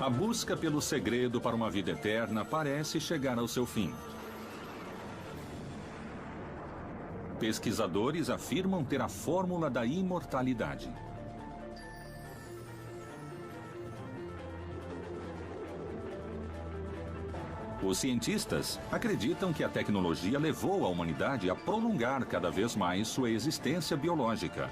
A busca pelo segredo para uma vida eterna parece chegar ao seu fim. Pesquisadores afirmam ter a fórmula da imortalidade. Os cientistas acreditam que a tecnologia levou a humanidade a prolongar cada vez mais sua existência biológica.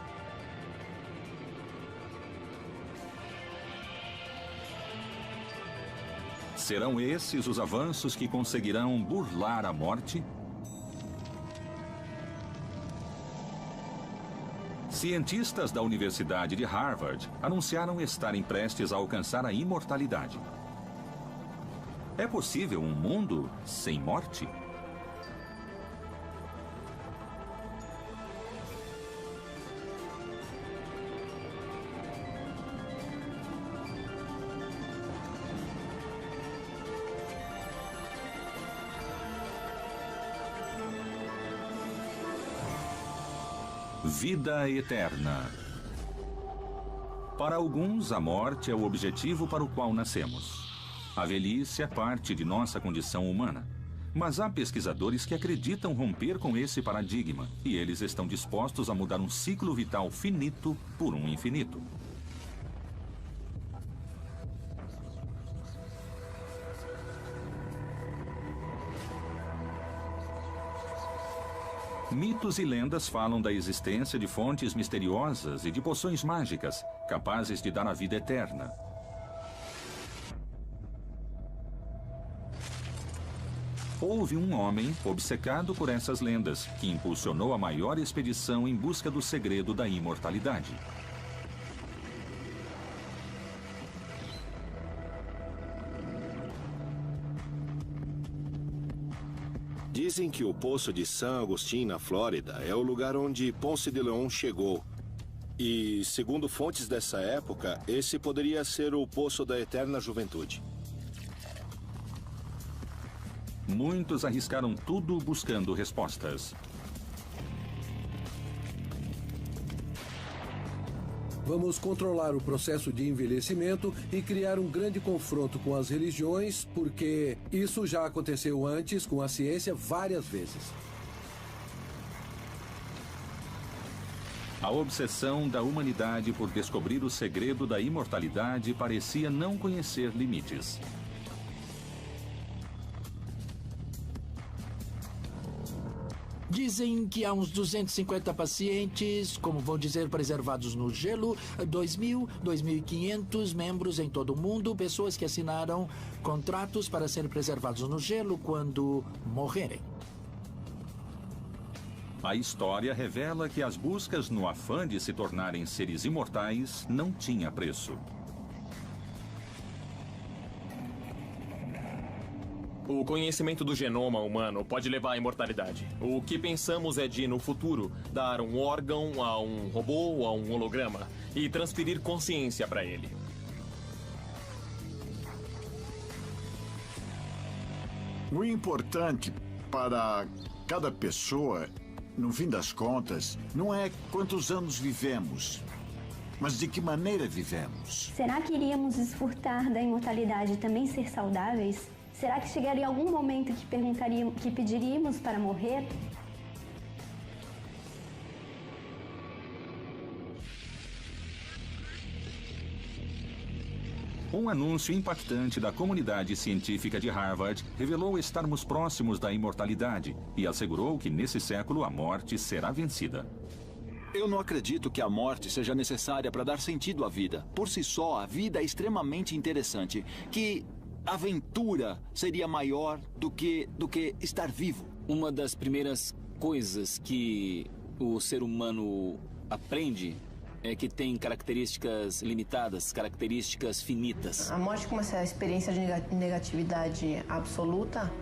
Serão esses os avanços que conseguirão burlar a morte? Cientistas da Universidade de Harvard anunciaram estarem prestes a alcançar a imortalidade. É possível um mundo sem morte? Vida eterna. Para alguns, a morte é o objetivo para o qual nascemos. A velhice é parte de nossa condição humana. Mas há pesquisadores que acreditam romper com esse paradigma, e eles estão dispostos a mudar um ciclo vital finito por um infinito. Mitos e lendas falam da existência de fontes misteriosas e de poções mágicas, capazes de dar a vida eterna. Houve um homem obcecado por essas lendas, que impulsionou a maior expedição em busca do segredo da imortalidade. Dizem que o Poço de San Agustín, na Flórida, é o lugar onde Ponce de León chegou. E, segundo fontes dessa época, esse poderia ser o Poço da Eterna Juventude. Muitos arriscaram tudo buscando respostas. Vamos controlar o processo de envelhecimento e criar um grande confronto com as religiões, porque isso já aconteceu antes com a ciência várias vezes. A obsessão da humanidade por descobrir o segredo da imortalidade parecia não conhecer limites. Dizem que há uns 250 pacientes, como vão dizer, preservados no gelo, 2.000, 2.500 membros em todo o mundo, pessoas que assinaram contratos para serem preservados no gelo quando morrerem. A história revela que as buscas no afã de se tornarem seres imortais não tinha preço. O conhecimento do genoma humano pode levar à imortalidade. O que pensamos é de, no futuro, dar um órgão a um robô ou a um holograma e transferir consciência para ele. O importante para cada pessoa, no fim das contas, não é quantos anos vivemos, mas de que maneira vivemos. Será que iríamos desfrutar da imortalidade e também ser saudáveis? Será que chegaria algum momento que pediríamos para morrer? Um anúncio impactante da comunidade científica de Harvard revelou estarmos próximos da imortalidade e assegurou que nesse século a morte será vencida. Eu não acredito que a morte seja necessária para dar sentido à vida. Por si só, a vida é extremamente interessante. Que aventura seria maior do que estar vivo. Uma das primeiras coisas que o ser humano aprende é que tem características limitadas, características finitas. A morte, como essa experiência de negatividade absoluta,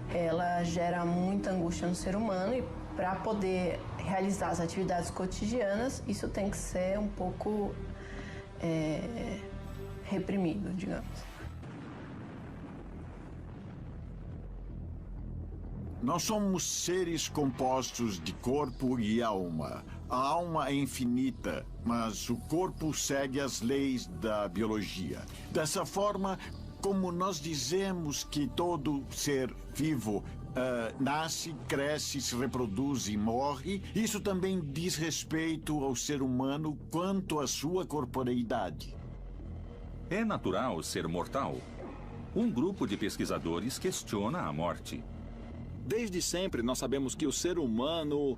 ela gera muita angústia no ser humano e para poder realizar as atividades cotidianas, isso tem que ser um pouco reprimido, digamos. Nós somos seres compostos de corpo e alma. A alma é infinita, mas o corpo segue as leis da biologia. Dessa forma, como nós dizemos que todo ser vivo nasce, cresce, se reproduz e morre, isso também diz respeito ao ser humano quanto à sua corporeidade. É natural ser mortal. Um grupo de pesquisadores questiona a morte. Desde sempre, nós sabemos que o ser humano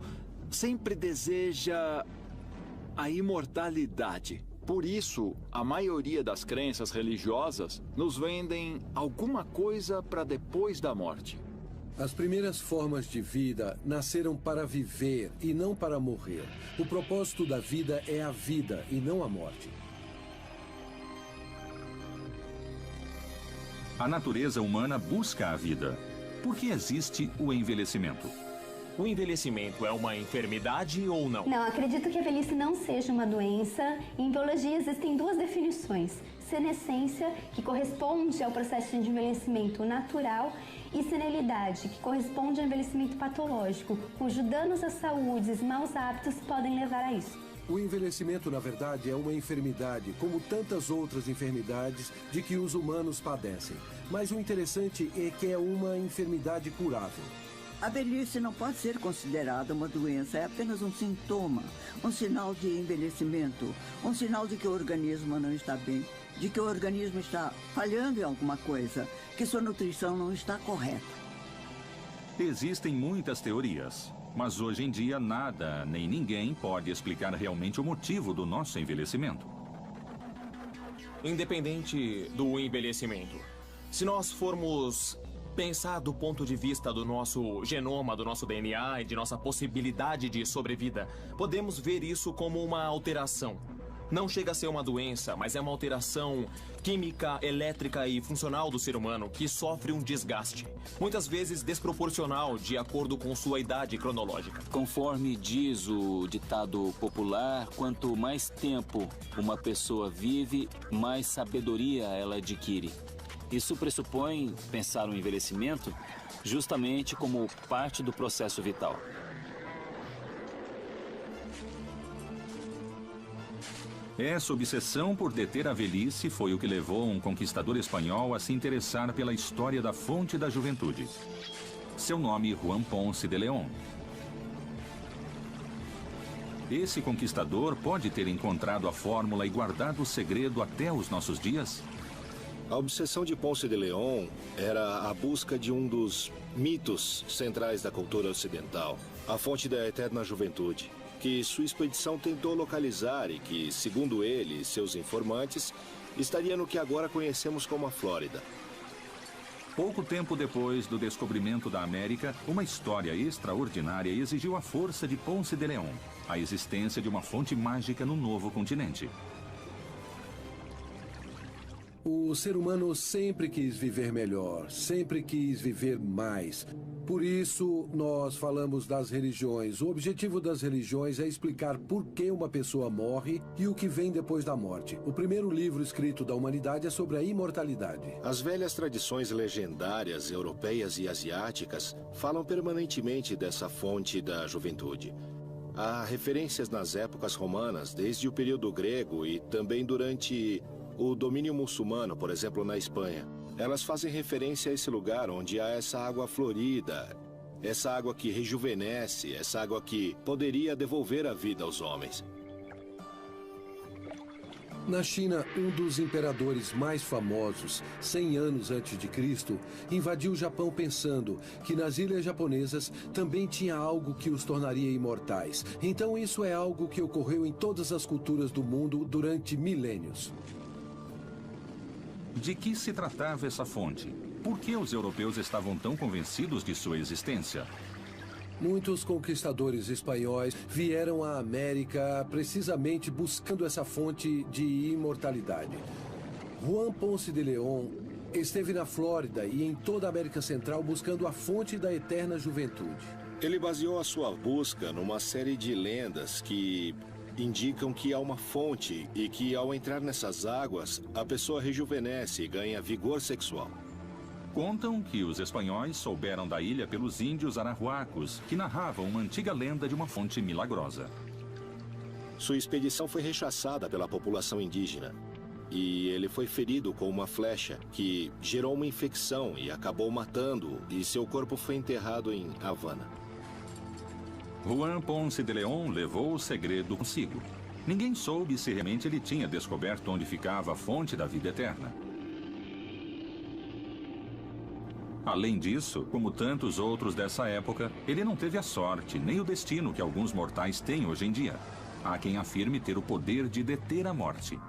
sempre deseja a imortalidade. Por isso, a maioria das crenças religiosas nos vendem alguma coisa para depois da morte. As primeiras formas de vida nasceram para viver e não para morrer. O propósito da vida é a vida e não a morte. A natureza humana busca a vida. Por que existe o envelhecimento? O envelhecimento é uma enfermidade ou não? Não, acredito que a velhice não seja uma doença. Em biologia existem duas definições. Senescência, que corresponde ao processo de envelhecimento natural, e senilidade, que corresponde ao envelhecimento patológico, cujo danos à saúde e maus hábitos podem levar a isso. O envelhecimento, na verdade, é uma enfermidade, como tantas outras enfermidades de que os humanos padecem. Mas o interessante é que é uma enfermidade curável. A velhice não pode ser considerada uma doença, é apenas um sintoma, um sinal de envelhecimento, um sinal de que o organismo não está bem, de que o organismo está falhando em alguma coisa, que sua nutrição não está correta. Existem muitas teorias, mas hoje em dia nada nem ninguém pode explicar realmente o motivo do nosso envelhecimento. Independente do envelhecimento, se nós formos pensar do ponto de vista do nosso genoma, do nosso DNA e de nossa possibilidade de sobrevida, podemos ver isso como uma alteração. Não chega a ser uma doença, mas é uma alteração química, elétrica e funcional do ser humano que sofre um desgaste, muitas vezes desproporcional de acordo com sua idade cronológica. Conforme diz o ditado popular, quanto mais tempo uma pessoa vive, mais sabedoria ela adquire. Isso pressupõe pensar o envelhecimento justamente como parte do processo vital. Essa obsessão por deter a velhice foi o que levou um conquistador espanhol a se interessar pela história da fonte da juventude. Seu nome, Juan Ponce de León. Esse conquistador pode ter encontrado a fórmula e guardado o segredo até os nossos dias? A obsessão de Ponce de León era a busca de um dos mitos centrais da cultura ocidental, a fonte da eterna juventude, que sua expedição tentou localizar e que, segundo ele e seus informantes, estaria no que agora conhecemos como a Flórida. Pouco tempo depois do descobrimento da América, uma história extraordinária exigiu a força de Ponce de León, a existência de uma fonte mágica no novo continente. O ser humano sempre quis viver melhor, sempre quis viver mais. Por isso, nós falamos das religiões. O objetivo das religiões é explicar por que uma pessoa morre e o que vem depois da morte. O primeiro livro escrito da humanidade é sobre a imortalidade. As velhas tradições legendárias europeias e asiáticas falam permanentemente dessa fonte da juventude. Há referências nas épocas romanas, desde o período grego e também durante o domínio muçulmano, por exemplo, na Espanha. Elas fazem referência a esse lugar onde há essa água florida, essa água que rejuvenesce, essa água que poderia devolver a vida aos homens. Na China, um dos imperadores mais famosos, 100 anos antes de Cristo, invadiu o Japão pensando que nas ilhas japonesas também tinha algo que os tornaria imortais. Então isso é algo que ocorreu em todas as culturas do mundo durante milênios. De que se tratava essa fonte? Por que os europeus estavam tão convencidos de sua existência? Muitos conquistadores espanhóis vieram à América precisamente buscando essa fonte de imortalidade. Juan Ponce de León esteve na Flórida e em toda a América Central buscando a fonte da eterna juventude. Ele baseou a sua busca numa série de lendas que indicam que há uma fonte e que, ao entrar nessas águas, a pessoa rejuvenesce e ganha vigor sexual. Contam que os espanhóis souberam da ilha pelos índios arahuacos, que narravam uma antiga lenda de uma fonte milagrosa. Sua expedição foi rechaçada pela população indígena. E ele foi ferido com uma flecha que gerou uma infecção e acabou matando-o, e seu corpo foi enterrado em Havana. Juan Ponce de León levou o segredo consigo. Ninguém soube se realmente ele tinha descoberto onde ficava a fonte da vida eterna. Além disso, como tantos outros dessa época, ele não teve a sorte nem o destino que alguns mortais têm hoje em dia. Há quem afirme ter o poder de deter a morte.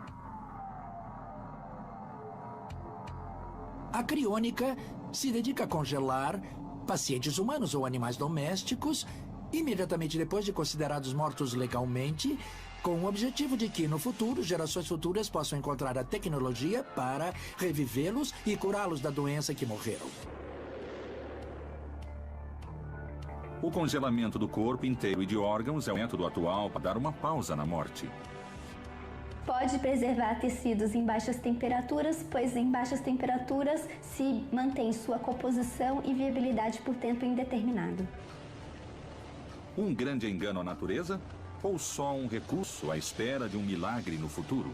A criônica se dedica a congelar pacientes humanos ou animais domésticos imediatamente depois de considerados mortos legalmente, com o objetivo de que, no futuro, gerações futuras possam encontrar a tecnologia para revivê-los e curá-los da doença que morreram. O congelamento do corpo inteiro e de órgãos é o método atual para dar uma pausa na morte. Pode preservar tecidos em baixas temperaturas, pois em baixas temperaturas se mantém sua composição e viabilidade por tempo indeterminado. Um grande engano à natureza? Ou só um recurso à espera de um milagre no futuro?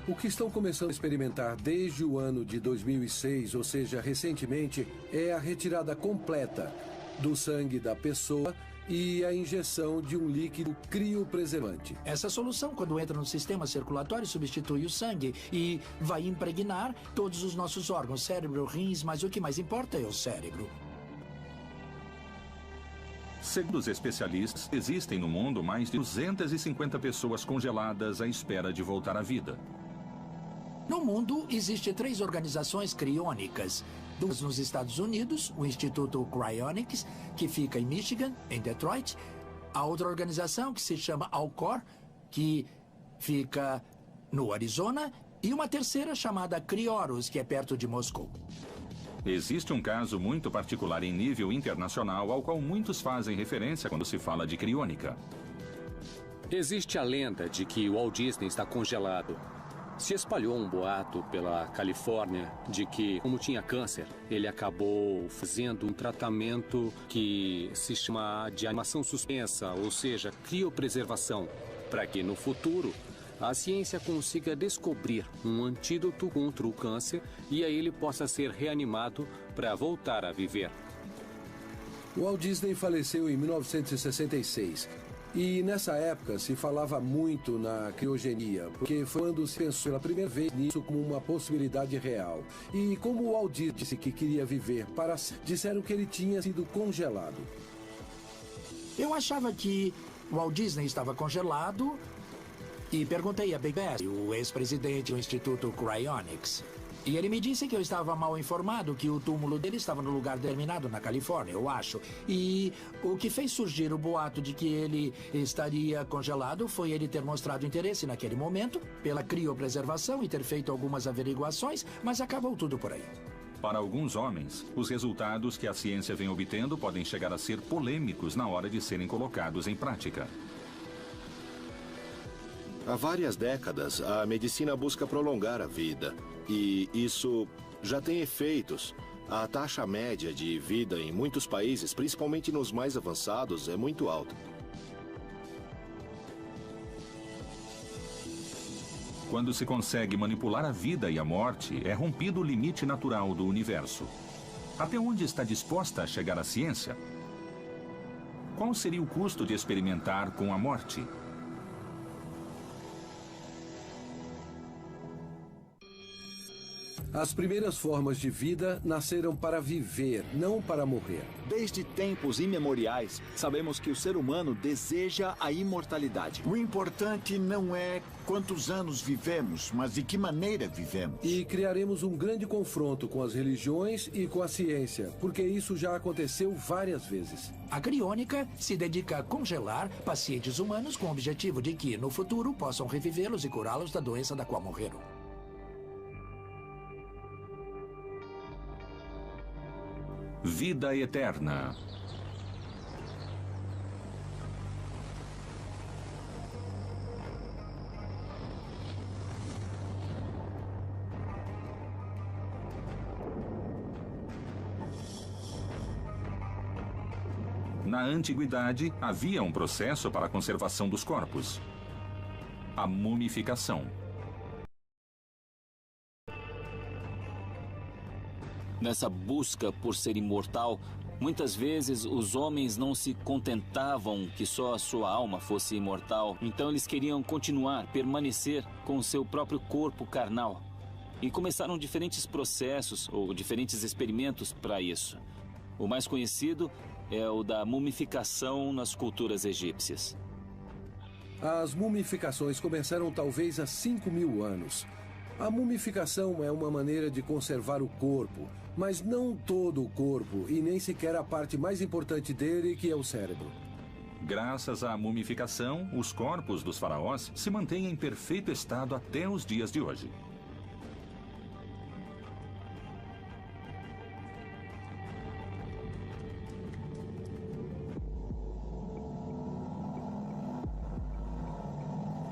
O que estão começando a experimentar desde o ano de 2006, ou seja, recentemente, é a retirada completa do sangue da pessoa e a injeção de um líquido criopreservante. Essa solução, quando entra no sistema circulatório, substitui o sangue e vai impregnar todos os nossos órgãos, cérebro, rins, mas o que mais importa é o cérebro. Segundo os especialistas, existem no mundo mais de 250 pessoas congeladas à espera de voltar à vida. No mundo, existem 3 organizações criônicas. 2 nos Estados Unidos, o Instituto Cryonics, que fica em Michigan, em Detroit. A outra organização, que se chama Alcor, que fica no Arizona. E uma terceira chamada Crioros, que é perto de Moscou. Existe um caso muito particular em nível internacional ao qual muitos fazem referência quando se fala de criônica. Existe a lenda de que o Walt Disney está congelado. Se espalhou um boato pela Califórnia de que, como tinha câncer, ele acabou fazendo um tratamento que se chama de animação suspensa, ou seja, criopreservação, para que no futuro a ciência consiga descobrir um antídoto contra o câncer e aí ele possa ser reanimado para voltar a viver. O Walt Disney faleceu em 1966. E nessa época se falava muito na criogenia, porque foi quando se pensou pela primeira vez nisso como uma possibilidade real. E como o Walt Disney disse que queria viver para sempre, disseram que ele tinha sido congelado. Eu achava que o Walt Disney estava congelado e perguntei a Big Bass, o ex-presidente do Instituto Cryonics. E ele me disse que eu estava mal informado, que o túmulo dele estava no lugar determinado na Califórnia, eu acho. E o que fez surgir o boato de que ele estaria congelado foi ele ter mostrado interesse naquele momento pela criopreservação e ter feito algumas averiguações, mas acabou tudo por aí. Para alguns homens, os resultados que a ciência vem obtendo podem chegar a ser polêmicos na hora de serem colocados em prática. Há várias décadas, a medicina busca prolongar a vida. E isso já tem efeitos. A taxa média de vida em muitos países, principalmente nos mais avançados, é muito alta. Quando se consegue manipular a vida e a morte, é rompido o limite natural do universo. Até onde está disposta a chegar a ciência? Qual seria o custo de experimentar com a morte? As primeiras formas de vida nasceram para viver, não para morrer. Desde tempos imemoriais, sabemos que o ser humano deseja a imortalidade. O importante não é quantos anos vivemos, mas de que maneira vivemos. E criaremos um grande confronto com as religiões e com a ciência, porque isso já aconteceu várias vezes. A criônica se dedica a congelar pacientes humanos com o objetivo de que, no futuro, possam revivê-los e curá-los da doença da qual morreram. Vida eterna. Na antiguidade, havia um processo para a conservação dos corpos: a mumificação. Nessa busca por ser imortal, muitas vezes os homens não se contentavam que só a sua alma fosse imortal. Então eles queriam continuar, permanecer com o seu próprio corpo carnal. E começaram diferentes processos ou diferentes experimentos para isso. O mais conhecido é o da mumificação nas culturas egípcias. As mumificações começaram talvez há 5.000 anos. A mumificação é uma maneira de conservar o corpo, mas não todo o corpo e nem sequer a parte mais importante dele, que é o cérebro. Graças à mumificação, os corpos dos faraós se mantêm em perfeito estado até os dias de hoje.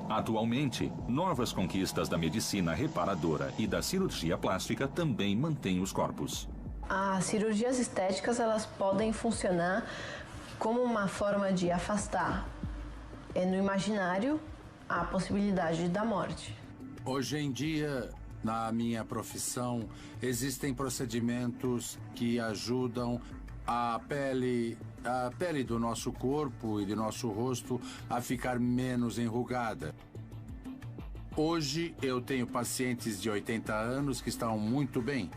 Atualmente, novas conquistas da medicina reparadora e da cirurgia plástica também mantêm os corpos. As cirurgias estéticas, elas podem funcionar como uma forma de afastar no imaginário a possibilidade da morte. Hoje em dia, na minha profissão, existem procedimentos que ajudam a pele do nosso corpo e do nosso rosto a ficar menos enrugada. Hoje eu tenho pacientes de 80 anos que estão muito bem.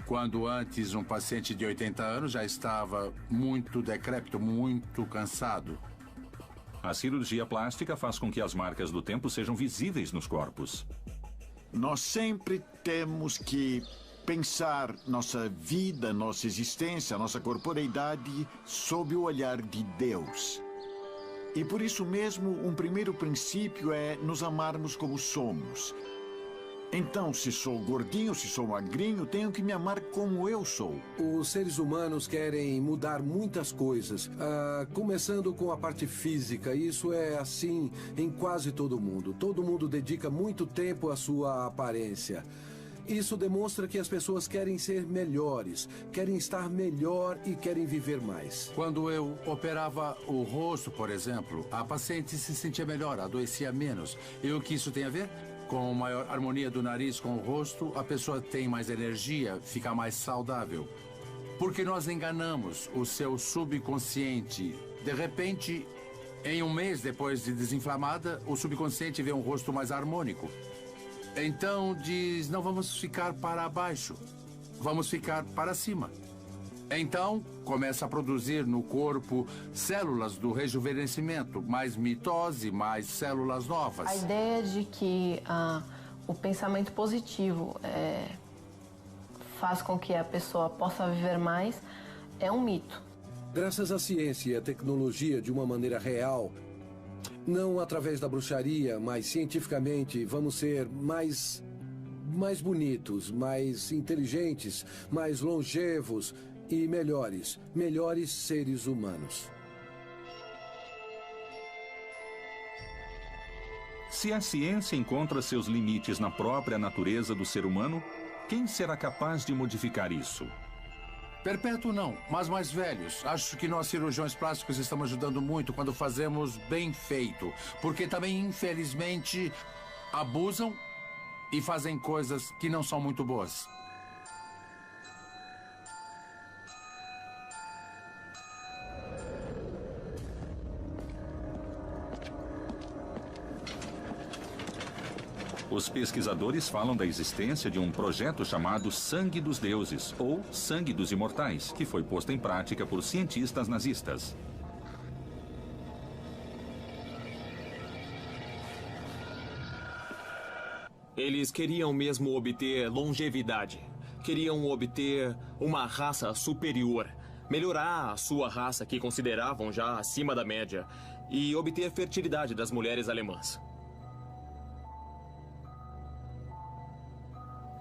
Quando antes um paciente de 80 anos já estava muito decrépito, muito cansado. A cirurgia plástica faz com que as marcas do tempo sejam visíveis nos corpos. Nós sempre temos que pensar nossa vida, nossa existência, nossa corporeidade sob o olhar de Deus. E por isso mesmo, um primeiro princípio é nos amarmos como somos. Então, se sou gordinho, se sou magrinho, tenho que me amar como eu sou. Os seres humanos querem mudar muitas coisas, começando com a parte física. Isso é assim em quase todo mundo. Todo mundo dedica muito tempo à sua aparência. Isso demonstra que as pessoas querem ser melhores, querem estar melhor e querem viver mais. Quando eu operava o rosto, por exemplo, a paciente se sentia melhor, adoecia menos. E o que isso tem a ver? Com maior harmonia do nariz com o rosto, a pessoa tem mais energia, fica mais saudável. Porque nós enganamos o seu subconsciente. De repente, em um mês depois de desinflamada, o subconsciente vê um rosto mais harmônico. Então diz, não vamos ficar para baixo, vamos ficar para cima. Então começa a produzir no corpo células do rejuvenescimento, mais mitose, mais células novas. A ideia de que o pensamento positivo faz com que a pessoa possa viver mais é um mito. Graças à ciência e à tecnologia de uma maneira real, não através da bruxaria, mas cientificamente, vamos ser mais bonitos, mais inteligentes, mais longevos e melhores seres humanos. Se a ciência encontra seus limites na própria natureza do ser humano, quem será capaz de modificar isso? Perpétuo não, mas mais velhos. Acho que nós cirurgiões plásticos estamos ajudando muito quando fazemos bem feito. Porque também, infelizmente, abusam e fazem coisas que não são muito boas. Os pesquisadores falam da existência de um projeto chamado Sangue dos Deuses, ou Sangue dos Imortais, que foi posto em prática por cientistas nazistas. Eles queriam mesmo obter longevidade. Queriam obter uma raça superior. Melhorar a sua raça, que consideravam já acima da média. E obter fertilidade das mulheres alemãs.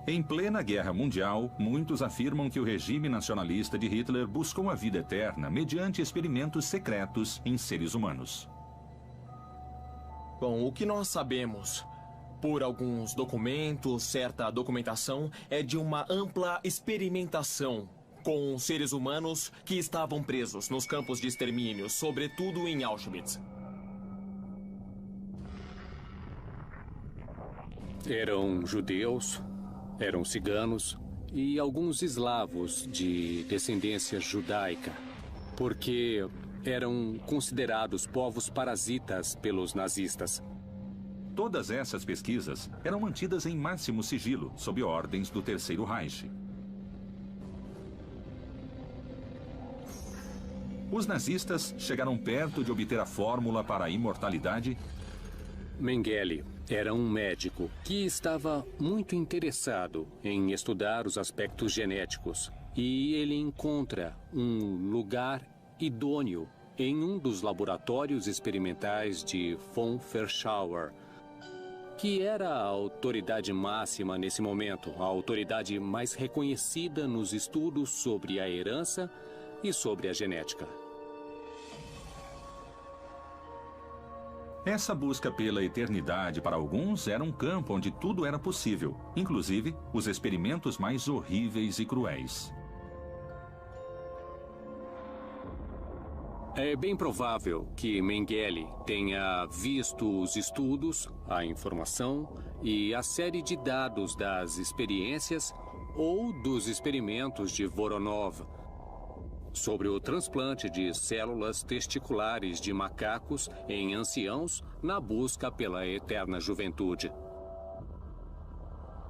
Em plena Guerra Mundial, muitos afirmam que o regime nacionalista de Hitler buscou a vida eterna mediante experimentos secretos em seres humanos. Bom, o que nós sabemos, por alguns documentos, certa documentação, é de uma ampla experimentação com seres humanos que estavam presos nos campos de extermínio, sobretudo em Auschwitz. Eram judeus, eram ciganos e alguns eslavos de descendência judaica, porque eram considerados povos parasitas pelos nazistas. Todas essas pesquisas eram mantidas em máximo sigilo, sob ordens do Terceiro Reich. Os nazistas chegaram perto de obter a fórmula para a imortalidade. Mengele era um médico que estava muito interessado em estudar os aspectos genéticos e ele encontra um lugar idôneo em um dos laboratórios experimentais de von Ferschauer, que era a autoridade máxima nesse momento, a autoridade mais reconhecida nos estudos sobre a herança e sobre a genética. Essa busca pela eternidade para alguns era um campo onde tudo era possível, inclusive os experimentos mais horríveis e cruéis. É bem provável que Mengele tenha visto os estudos, a informação e a série de dados das experiências ou dos experimentos de Voronov sobre o transplante de células testiculares de macacos em anciãos na busca pela eterna juventude.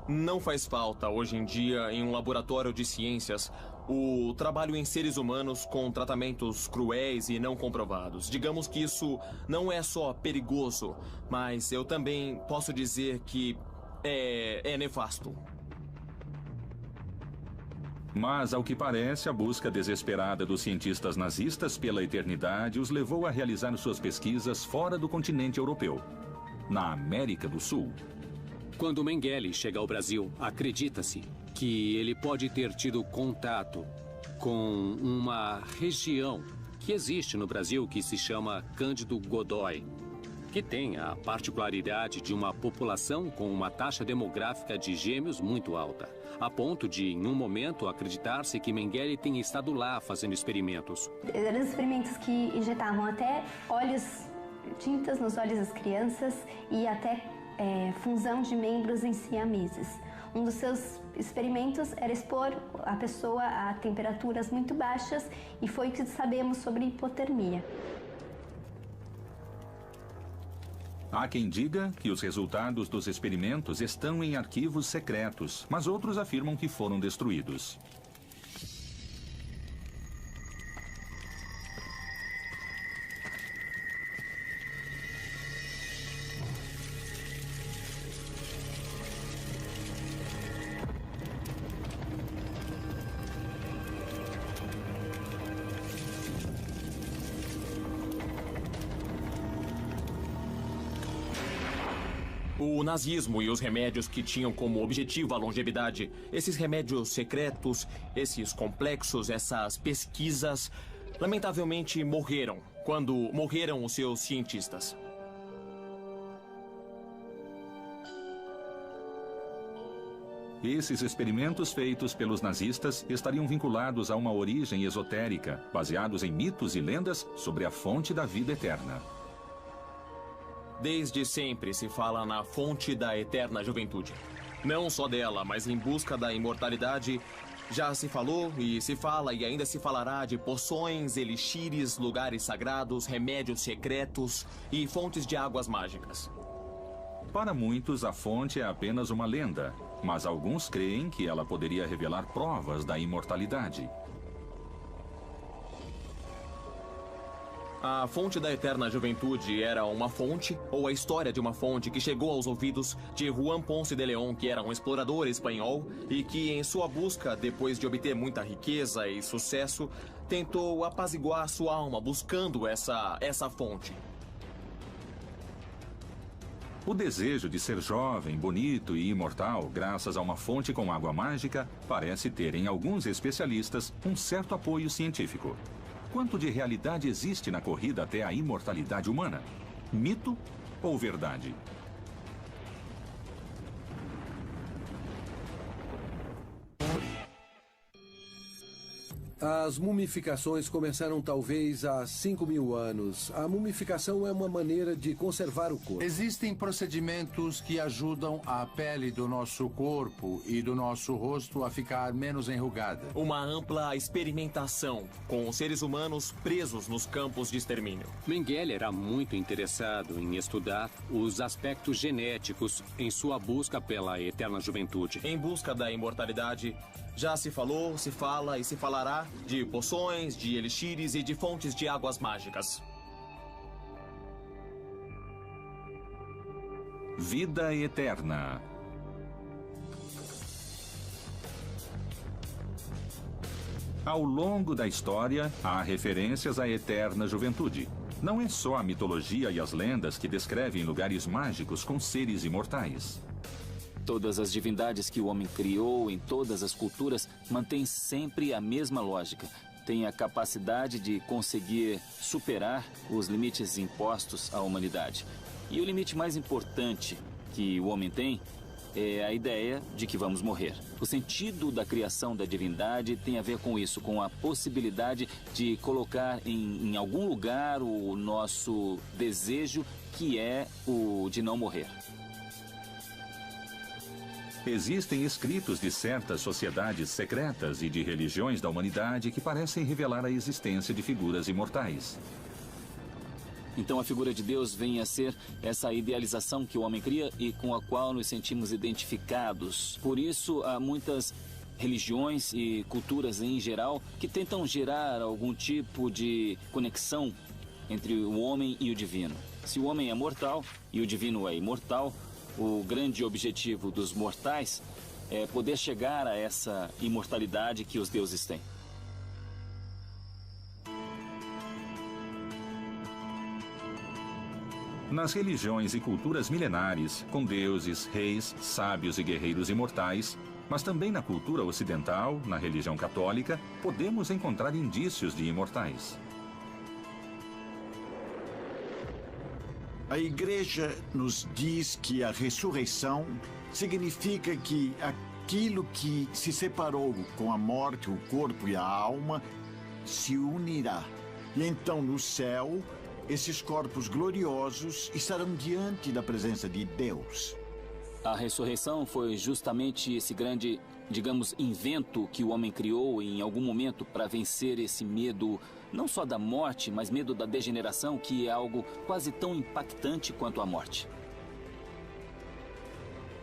Não faz falta, hoje em dia, em um laboratório de ciências, o trabalho em seres humanos com tratamentos cruéis e não comprovados. Digamos que isso não é só perigoso, mas eu também posso dizer que é nefasto. Mas, ao que parece, a busca desesperada dos cientistas nazistas pela eternidade os levou a realizar suas pesquisas fora do continente europeu, na América do Sul. Quando Mengele chega ao Brasil, acredita-se que ele pode ter tido contato com uma região que existe no Brasil que se chama Cândido Godói, que tem a particularidade de uma população com uma taxa demográfica de gêmeos muito alta, a ponto de, em um momento, acreditar-se que Mengele tenha estado lá fazendo experimentos. Eram experimentos que injetavam até tintas nos olhos das crianças e até fusão de membros em siameses. Um dos seus experimentos era expor a pessoa a temperaturas muito baixas e foi o que sabemos sobre hipotermia. Há quem diga que os resultados dos experimentos estão em arquivos secretos, mas outros afirmam que foram destruídos. O nazismo e os remédios que tinham como objetivo a longevidade, esses remédios secretos, esses complexos, essas pesquisas, lamentavelmente morreram quando morreram os seus cientistas. Esses experimentos feitos pelos nazistas estariam vinculados a uma origem esotérica, baseados em mitos e lendas sobre a fonte da vida eterna. Desde sempre se fala na fonte da eterna juventude. Não só dela, mas em busca da imortalidade, já se falou e se fala e ainda se falará de poções, elixires, lugares sagrados, remédios secretos e fontes de águas mágicas. Para muitos, a fonte é apenas uma lenda, mas alguns creem que ela poderia revelar provas da imortalidade. A fonte da eterna juventude era uma fonte, ou a história de uma fonte que chegou aos ouvidos de Juan Ponce de León, que era um explorador espanhol e que, em sua busca, depois de obter muita riqueza e sucesso, tentou apaziguar sua alma buscando essa fonte. O desejo de ser jovem, bonito e imortal, graças a uma fonte com água mágica, parece ter em alguns especialistas um certo apoio científico. Quanto de realidade existe na corrida até a imortalidade humana? Mito ou verdade? As mumificações começaram talvez há 5.000 anos. A mumificação é uma maneira de conservar o corpo. Existem procedimentos que ajudam a pele do nosso corpo e do nosso rosto a ficar menos enrugada. Uma ampla experimentação com seres humanos presos nos campos de extermínio. Mengele era muito interessado em estudar os aspectos genéticos em sua busca pela eterna juventude. Em busca da imortalidade, já se falou, se fala e se falará de poções, de elixires e de fontes de águas mágicas. Vida eterna. Ao longo da história, há referências à eterna juventude. Não é só a mitologia e as lendas que descrevem lugares mágicos com seres imortais. Todas as divindades que o homem criou em todas as culturas mantêm sempre a mesma lógica. Tem a capacidade de conseguir superar os limites impostos à humanidade. E o limite mais importante que o homem tem é a ideia de que vamos morrer. O sentido da criação da divindade tem a ver com isso, com a possibilidade de colocar em algum lugar o nosso desejo, que é o de não morrer. Existem escritos de certas sociedades secretas e de religiões da humanidade que parecem revelar a existência de figuras imortais. Então a figura de Deus vem a ser essa idealização que o homem cria e com a qual nos sentimos identificados. Por isso há muitas religiões e culturas em geral que tentam gerar algum tipo de conexão entre o homem e o divino. Se o homem é mortal e o divino é imortal, o grande objetivo dos mortais é poder chegar a essa imortalidade que os deuses têm. Nas religiões e culturas milenares, com deuses, reis, sábios e guerreiros imortais, mas também na cultura ocidental, na religião católica, podemos encontrar indícios de imortais. A Igreja nos diz que a ressurreição significa que aquilo que se separou com a morte, o corpo e a alma, se unirá. E então, no céu, esses corpos gloriosos estarão diante da presença de Deus. A ressurreição foi justamente esse grande, digamos, invento que o homem criou em algum momento para vencer esse medo, não só da morte, mas medo da degeneração, que é algo quase tão impactante quanto a morte.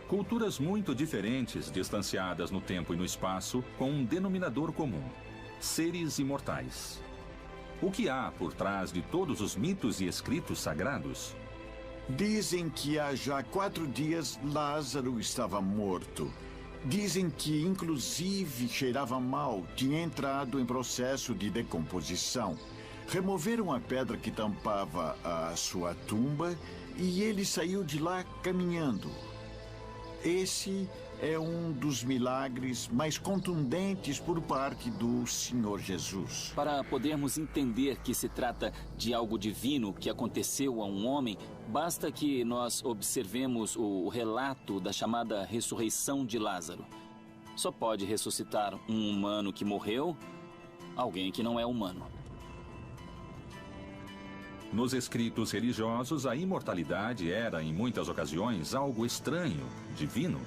Culturas muito diferentes, distanciadas no tempo e no espaço, com um denominador comum: seres imortais. O que há por trás de todos os mitos e escritos sagrados? Dizem que há já 4 dias Lázaro estava morto. Dizem que, inclusive, cheirava mal, tinha entrado em processo de decomposição. Removeram a pedra que tampava a sua tumba e ele saiu de lá caminhando. Esse é um dos milagres mais contundentes por parte do Senhor Jesus. Para podermos entender que se trata de algo divino que aconteceu a um homem, basta que nós observemos o relato da chamada ressurreição de Lázaro. Só pode ressuscitar um humano que morreu, alguém que não é humano. Nos escritos religiosos, a imortalidade era, em muitas ocasiões, algo estranho, divino.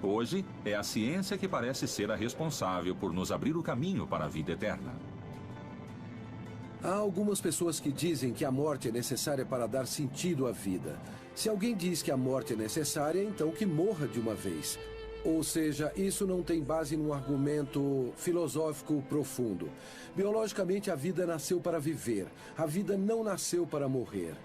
Hoje, é a ciência que parece ser a responsável por nos abrir o caminho para a vida eterna. Há algumas pessoas que dizem que a morte é necessária para dar sentido à vida. Se alguém diz que a morte é necessária, então que morra de uma vez. Ou seja, isso não tem base num argumento filosófico profundo. Biologicamente, a vida nasceu para viver. A vida não nasceu para morrer.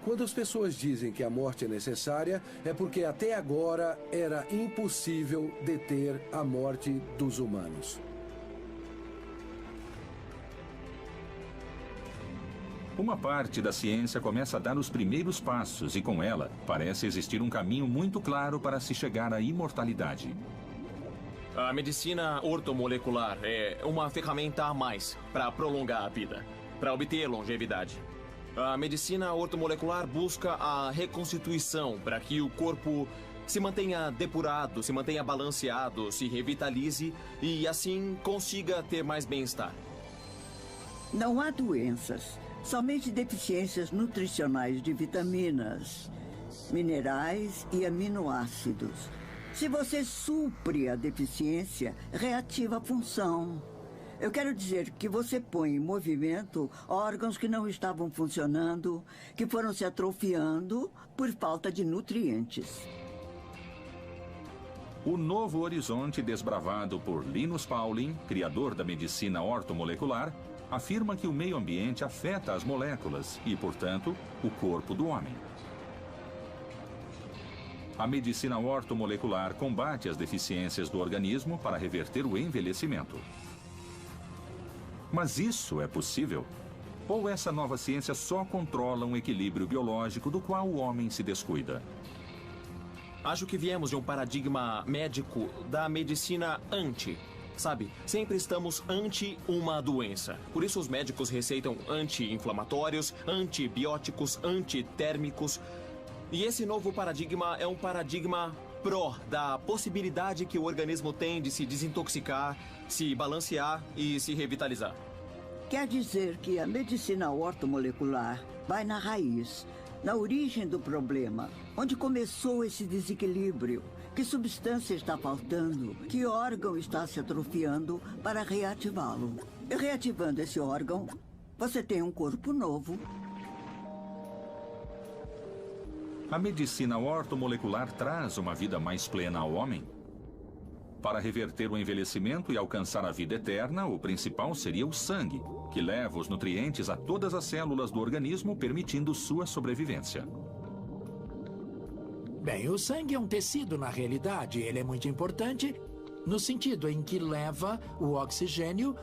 Quando as pessoas dizem que a morte é necessária, é porque até agora era impossível deter a morte dos humanos. Uma parte da ciência começa a dar os primeiros passos e, com ela, parece existir um caminho muito claro para se chegar à imortalidade. A medicina ortomolecular é uma ferramenta a mais para prolongar a vida, para obter longevidade. A medicina ortomolecular busca a reconstituição para que o corpo se mantenha depurado, se mantenha balanceado, se revitalize e assim consiga ter mais bem-estar. Não há doenças, somente deficiências nutricionais de vitaminas, minerais e aminoácidos. Se você supre a deficiência, reativa a função. Eu quero dizer que você põe em movimento órgãos que não estavam funcionando, que foram se atrofiando por falta de nutrientes. O novo horizonte desbravado por Linus Pauling, criador da medicina ortomolecular, afirma que o meio ambiente afeta as moléculas e, portanto, o corpo do homem. A medicina ortomolecular combate as deficiências do organismo para reverter o envelhecimento. Mas isso é possível? Ou essa nova ciência só controla um equilíbrio biológico do qual o homem se descuida? Acho que viemos de um paradigma médico da medicina sabe? Sempre estamos ante uma doença. Por isso os médicos receitam anti-inflamatórios, antibióticos, antitérmicos. E esse novo paradigma é um paradigma da possibilidade que o organismo tem de se desintoxicar, se balancear e se revitalizar. Quer dizer que a medicina ortomolecular vai na raiz, na origem do problema, onde começou esse desequilíbrio. Que substância está faltando? Que órgão está se atrofiando para reativá-lo? E reativando esse órgão, você tem um corpo novo. A medicina ortomolecular traz uma vida mais plena ao homem? Para reverter o envelhecimento e alcançar a vida eterna, o principal seria o sangue, que leva os nutrientes a todas as células do organismo, permitindo sua sobrevivência. Bem, o sangue é um tecido na realidade. Ele é muito importante no sentido em que leva o oxigênio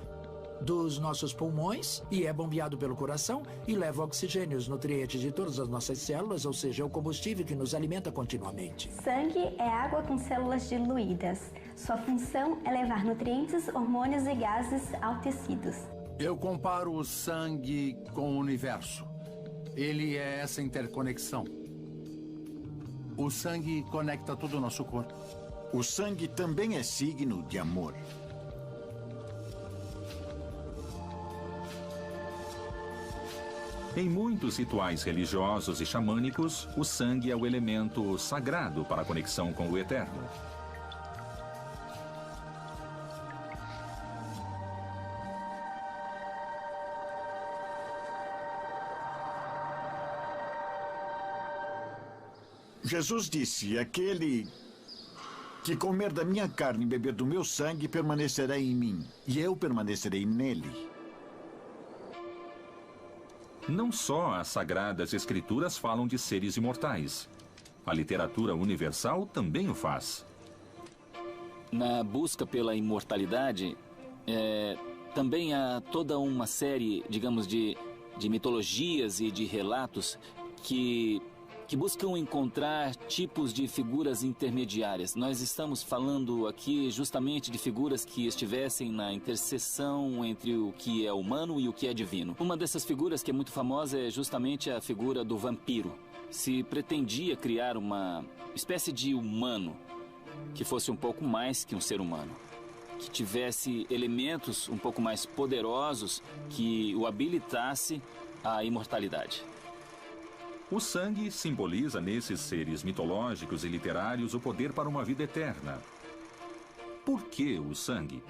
dos nossos pulmões e é bombeado pelo coração e leva o oxigênio, os nutrientes de todas as nossas células, ou seja, é o combustível que nos alimenta continuamente. Sangue é água com células diluídas. Sua função é levar nutrientes, hormônios e gases aos tecidos. Eu comparo o sangue com o universo. Ele é essa interconexão. O sangue conecta todo o nosso corpo. O sangue também é signo de amor. Em muitos rituais religiosos e xamânicos, o sangue é o elemento sagrado para a conexão com o eterno. Jesus disse: aquele que comer da minha carne e beber do meu sangue permanecerá em mim, e eu permanecerei nele. Não só as sagradas escrituras falam de seres imortais. A literatura universal também o faz. Na busca pela imortalidade, também há toda uma série, digamos, de mitologias e de relatos que buscam encontrar tipos de figuras intermediárias. Nós estamos falando aqui justamente de figuras que estivessem na interseção entre o que é humano e o que é divino. Uma dessas figuras que é muito famosa é justamente a figura do vampiro. Se pretendia criar uma espécie de humano que fosse um pouco mais que um ser humano, que tivesse elementos um pouco mais poderosos que o habilitasse à imortalidade. O sangue simboliza nesses seres mitológicos e literários o poder para uma vida eterna. Por que o sangue?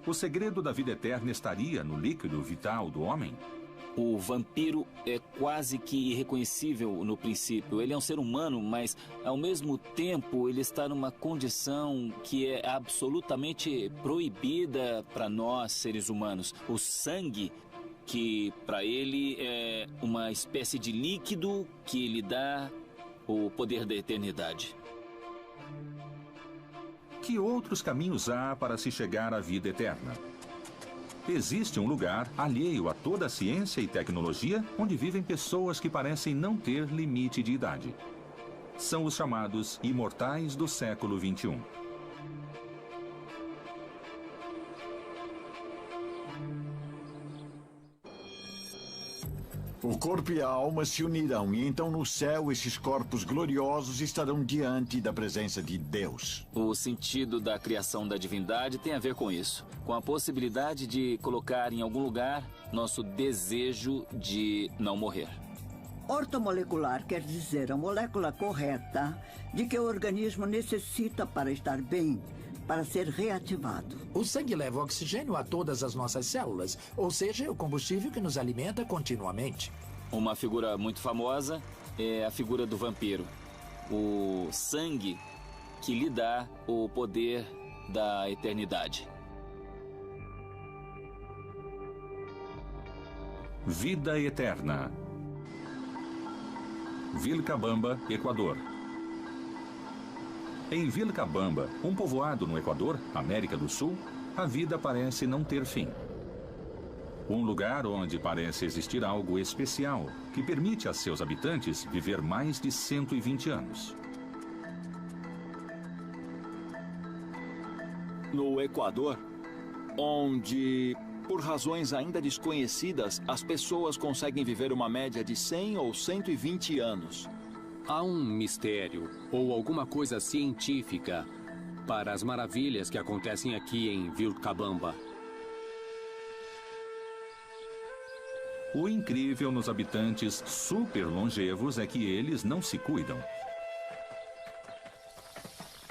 O segredo da vida eterna estaria no líquido vital do homem? O vampiro é quase que irreconhecível no princípio. Ele é um ser humano, mas ao mesmo tempo ele está numa condição que é absolutamente proibida para nós, seres humanos. O sangue, que para ele é uma espécie de líquido que lhe dá o poder da eternidade. Que outros caminhos há para se chegar à vida eterna? Existe um lugar alheio a toda a ciência e tecnologia onde vivem pessoas que parecem não ter limite de idade. São os chamados imortais do século XXI. O corpo e a alma se unirão, e então no céu esses corpos gloriosos estarão diante da presença de Deus. O sentido da criação da divindade tem a ver com isso, com a possibilidade de colocar em algum lugar nosso desejo de não morrer. Ortomolecular quer dizer a molécula correta de que o organismo necessita para estar bem, para ser reativado. O sangue leva oxigênio a todas as nossas células, ou seja, é o combustível que nos alimenta continuamente. Uma figura muito famosa é a figura do vampiro. O sangue que lhe dá o poder da eternidade. Vida eterna. Vilcabamba, Equador. Em Vilcabamba, um povoado no Equador, América do Sul, a vida parece não ter fim. Um lugar onde parece existir algo especial, que permite a seus habitantes viver mais de 120 anos. No Equador, onde, por razões ainda desconhecidas, as pessoas conseguem viver uma média de 100 ou 120 anos. Há um mistério ou alguma coisa científica para as maravilhas que acontecem aqui em Vilcabamba. O incrível nos habitantes super longevos é que eles não se cuidam.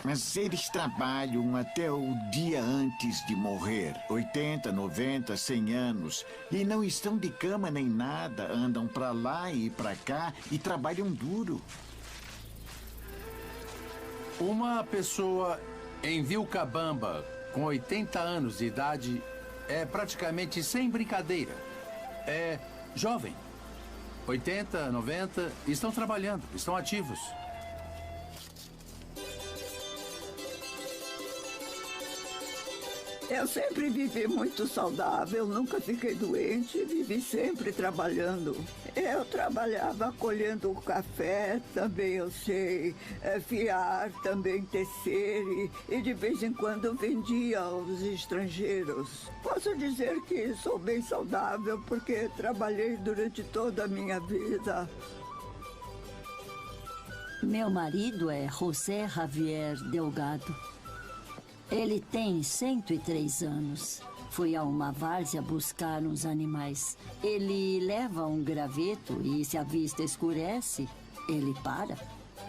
Mas eles trabalham até o dia antes de morrer. 80, 90, 100 anos. E não estão de cama nem nada. Andam pra lá e pra cá e trabalham duro. Uma pessoa em Vilcabamba com 80 anos de idade é praticamente sem brincadeira. É jovem. 80, 90, estão trabalhando, estão ativos. Eu sempre vivi muito saudável, nunca fiquei doente, vivi sempre trabalhando. Eu trabalhava colhendo o café, também eu sei fiar, também tecer e de vez em quando vendia aos estrangeiros. Posso dizer que sou bem saudável porque trabalhei durante toda a minha vida. Meu marido é José Javier Delgado. Ele tem 103 anos. Foi a uma várzea buscar uns animais. Ele leva um graveto e, se a vista escurece, ele para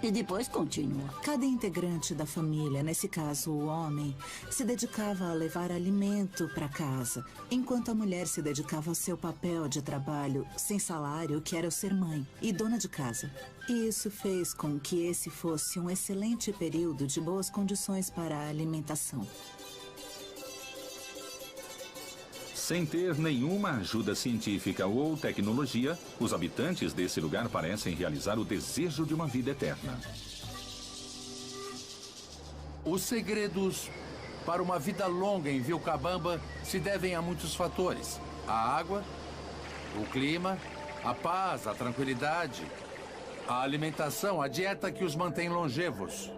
e depois continua. Cada integrante da família, nesse caso o homem, se dedicava a levar alimento para casa, enquanto a mulher se dedicava ao seu papel de trabalho sem salário, que era o ser mãe e dona de casa. E isso fez com que esse fosse um excelente período de boas condições para a alimentação. Sem ter nenhuma ajuda científica ou tecnologia, os habitantes desse lugar parecem realizar o desejo de uma vida eterna. Os segredos para uma vida longa em Vilcabamba se devem a muitos fatores. A água, o clima, a paz, a tranquilidade, a alimentação, a dieta que os mantém longevos.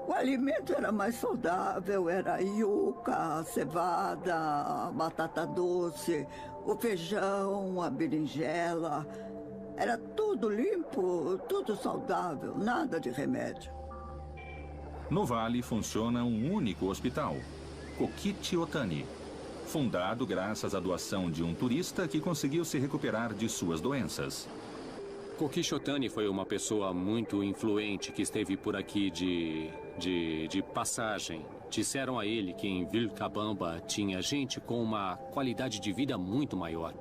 O alimento era mais saudável, era a yuca, a cevada, a batata doce, o feijão, a berinjela. Era tudo limpo, tudo saudável, nada de remédio. No vale funciona um único hospital, Coquiti Otani, fundado graças à doação de um turista que conseguiu se recuperar de suas doenças. Coquiti Otani foi uma pessoa muito influente que esteve por aqui de passagem. Disseram a ele que em Vilcabamba tinha gente com uma qualidade de vida muito maior.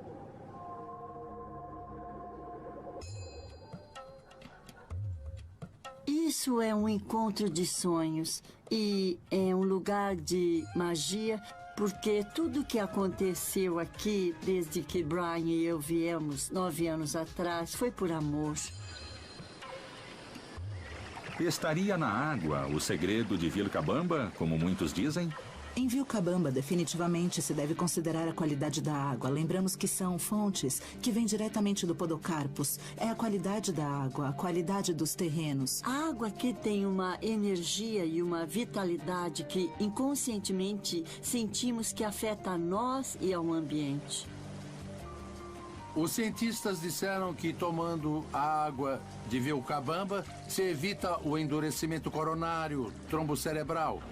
Isso é um encontro de sonhos e é um lugar de magia, porque tudo que aconteceu aqui desde que Brian e eu viemos 9 anos atrás foi por amor. Estaria na água o segredo de Vilcabamba, como muitos dizem? Em Vilcabamba, definitivamente se deve considerar a qualidade da água. Lembramos que são fontes que vêm diretamente do Podocarpus. É a qualidade da água, a qualidade dos terrenos. A água aqui tem uma energia e uma vitalidade que inconscientemente sentimos que afeta a nós e ao ambiente. Os cientistas disseram que tomando a água de Vilcabamba se evita o endurecimento coronário, trombo cerebral.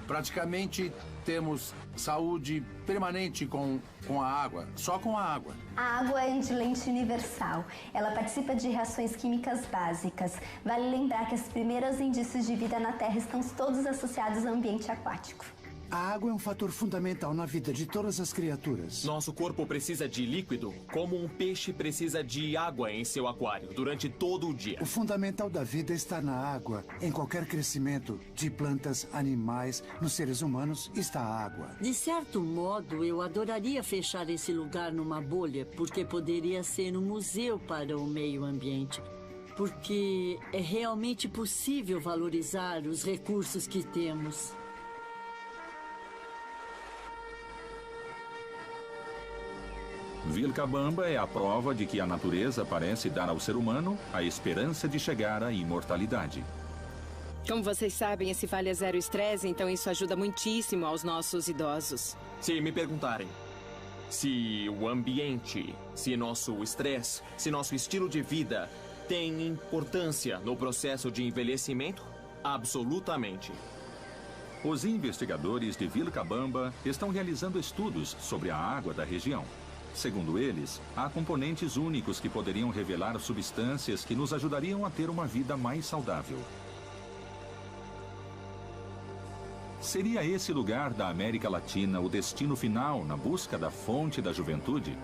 Praticamente temos saúde permanente com a água, só com a água. A água é antilente universal. Ela participa de reações químicas básicas. Vale lembrar que os primeiros indícios de vida na Terra estão todos associados ao ambiente aquático. A água é um fator fundamental na vida de todas as criaturas. Nosso corpo precisa de líquido, como um peixe precisa de água em seu aquário, durante todo o dia. O fundamental da vida está na água. Em qualquer crescimento de plantas, animais, nos seres humanos, está a água. De certo modo, eu adoraria fechar esse lugar numa bolha, porque poderia ser um museu para o meio ambiente. Porque é realmente possível valorizar os recursos que temos. Vilcabamba é a prova de que a natureza parece dar ao ser humano a esperança de chegar à imortalidade. Como vocês sabem, esse vale é zero estresse, então isso ajuda muitíssimo aos nossos idosos. Se me perguntarem se o ambiente, se nosso estresse, se nosso estilo de vida tem importância no processo de envelhecimento, absolutamente. Os investigadores de Vilcabamba estão realizando estudos sobre a água da região. Segundo eles, há componentes únicos que poderiam revelar substâncias que nos ajudariam a ter uma vida mais saudável. Seria esse lugar da América Latina o destino final na busca da fonte da juventude?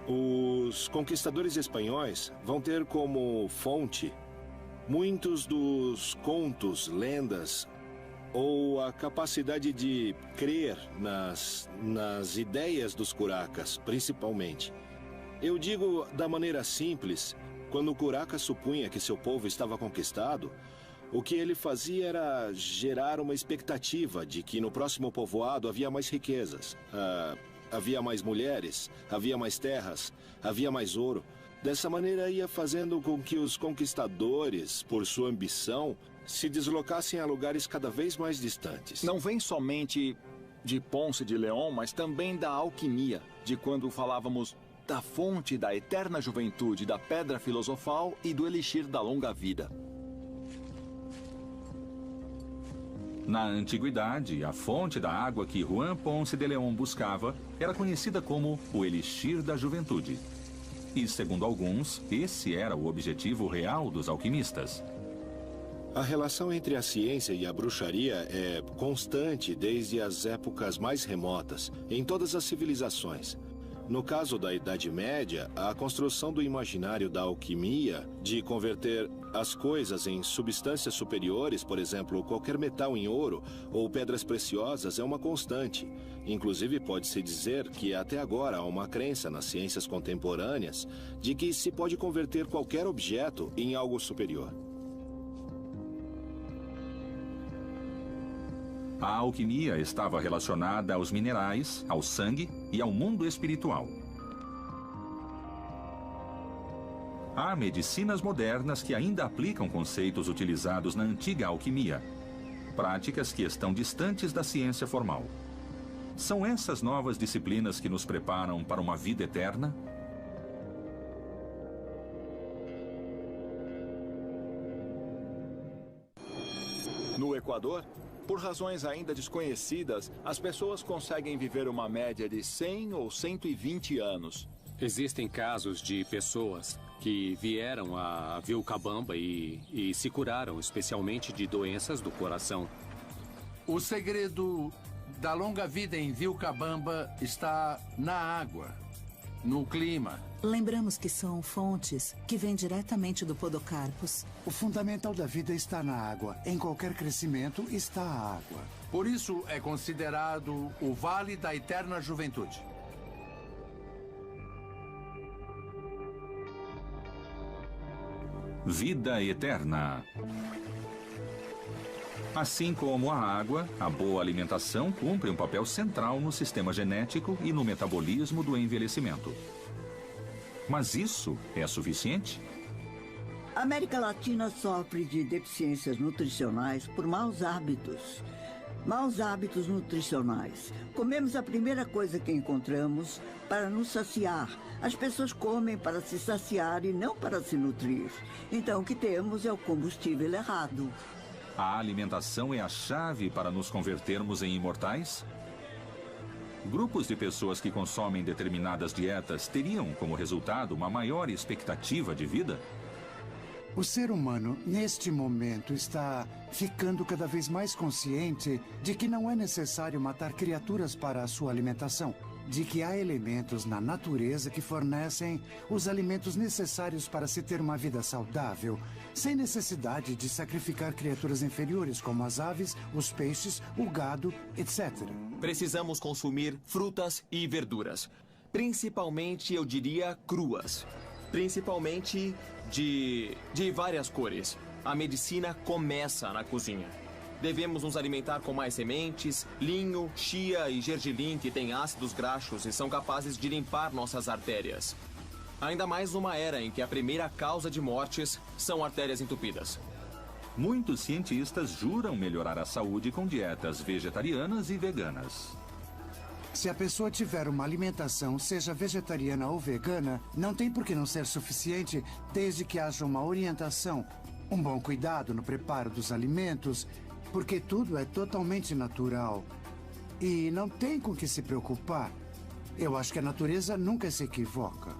Os conquistadores espanhóis vão ter como fonte muitos dos contos, lendas, ou a capacidade de crer nas ideias dos curacas, principalmente. Eu digo da maneira simples, quando o curaca supunha que seu povo estava conquistado, o que ele fazia era gerar uma expectativa de que no próximo povoado havia mais riquezas, havia mais mulheres, havia mais terras, havia mais ouro. Dessa maneira ia fazendo com que os conquistadores, por sua ambição, se deslocassem a lugares cada vez mais distantes. Não vem somente de Ponce de León, mas também da alquimia, de quando falávamos da fonte da eterna juventude, da pedra filosofal e do elixir da longa vida. Na antiguidade, a fonte da água que Juan Ponce de León buscava era conhecida como o elixir da juventude. E, segundo alguns, esse era o objetivo real dos alquimistas. A relação entre a ciência e a bruxaria é constante desde as épocas mais remotas, em todas as civilizações. No caso da Idade Média, a construção do imaginário da alquimia, de converter as coisas em substâncias superiores, por exemplo, qualquer metal em ouro ou pedras preciosas, é uma constante. Inclusive, pode-se dizer que até agora há uma crença nas ciências contemporâneas de que se pode converter qualquer objeto em algo superior. A alquimia estava relacionada aos minerais, ao sangue e ao mundo espiritual. Há medicinas modernas que ainda aplicam conceitos utilizados na antiga alquimia, práticas que estão distantes da ciência formal. São essas novas disciplinas que nos preparam para uma vida eterna? No Equador, por razões ainda desconhecidas, as pessoas conseguem viver uma média de 100 ou 120 anos. Existem casos de pessoas que vieram a Vilcabamba e se curaram, especialmente de doenças do coração. O segredo da longa vida em Vilcabamba está na água, no clima. Lembramos que são fontes que vêm diretamente do Podocarpus. O fundamental da vida está na água. Em qualquer crescimento está a água. Por isso é considerado o Vale da Eterna Juventude. Vida eterna. Assim como a água, a boa alimentação cumpre um papel central no sistema genético e no metabolismo do envelhecimento. Mas isso é suficiente? A América Latina sofre de deficiências nutricionais por maus hábitos. Maus hábitos nutricionais. Comemos a primeira coisa que encontramos para nos saciar. As pessoas comem para se saciar e não para se nutrir. Então, o que temos é o combustível errado. A alimentação é a chave para nos convertermos em imortais? Grupos de pessoas que consomem determinadas dietas teriam como resultado uma maior expectativa de vida? O ser humano, neste momento, está ficando cada vez mais consciente de que não é necessário matar criaturas para a sua alimentação, de que há elementos na natureza que fornecem os alimentos necessários para se ter uma vida saudável, sem necessidade de sacrificar criaturas inferiores como as aves, os peixes, o gado, etc. Precisamos consumir frutas e verduras, principalmente, eu diria, cruas. Principalmente de várias cores. A medicina começa na cozinha. Devemos nos alimentar com mais sementes, linho, chia e gergelim, que têm ácidos graxos e são capazes de limpar nossas artérias. Ainda mais numa era em que a primeira causa de mortes são artérias entupidas. Muitos cientistas juram melhorar a saúde com dietas vegetarianas e veganas. Se a pessoa tiver uma alimentação, seja vegetariana ou vegana, não tem por que não ser suficiente desde que haja uma orientação, um bom cuidado no preparo dos alimentos, porque tudo é totalmente natural. E não tem com que se preocupar. Eu acho que a natureza nunca se equivoca.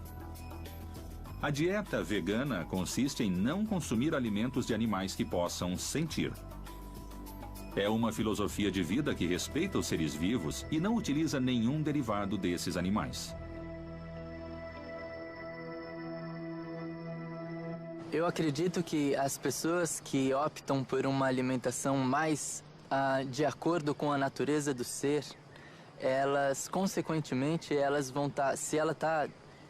A dieta vegana consiste em não consumir alimentos de animais que possam sentir. É uma filosofia de vida que respeita os seres vivos e não utiliza nenhum derivado desses animais. Eu acredito que as pessoas que optam por uma alimentação mais de acordo com a natureza do ser, elas, consequentemente, elas vão estar... Se ela está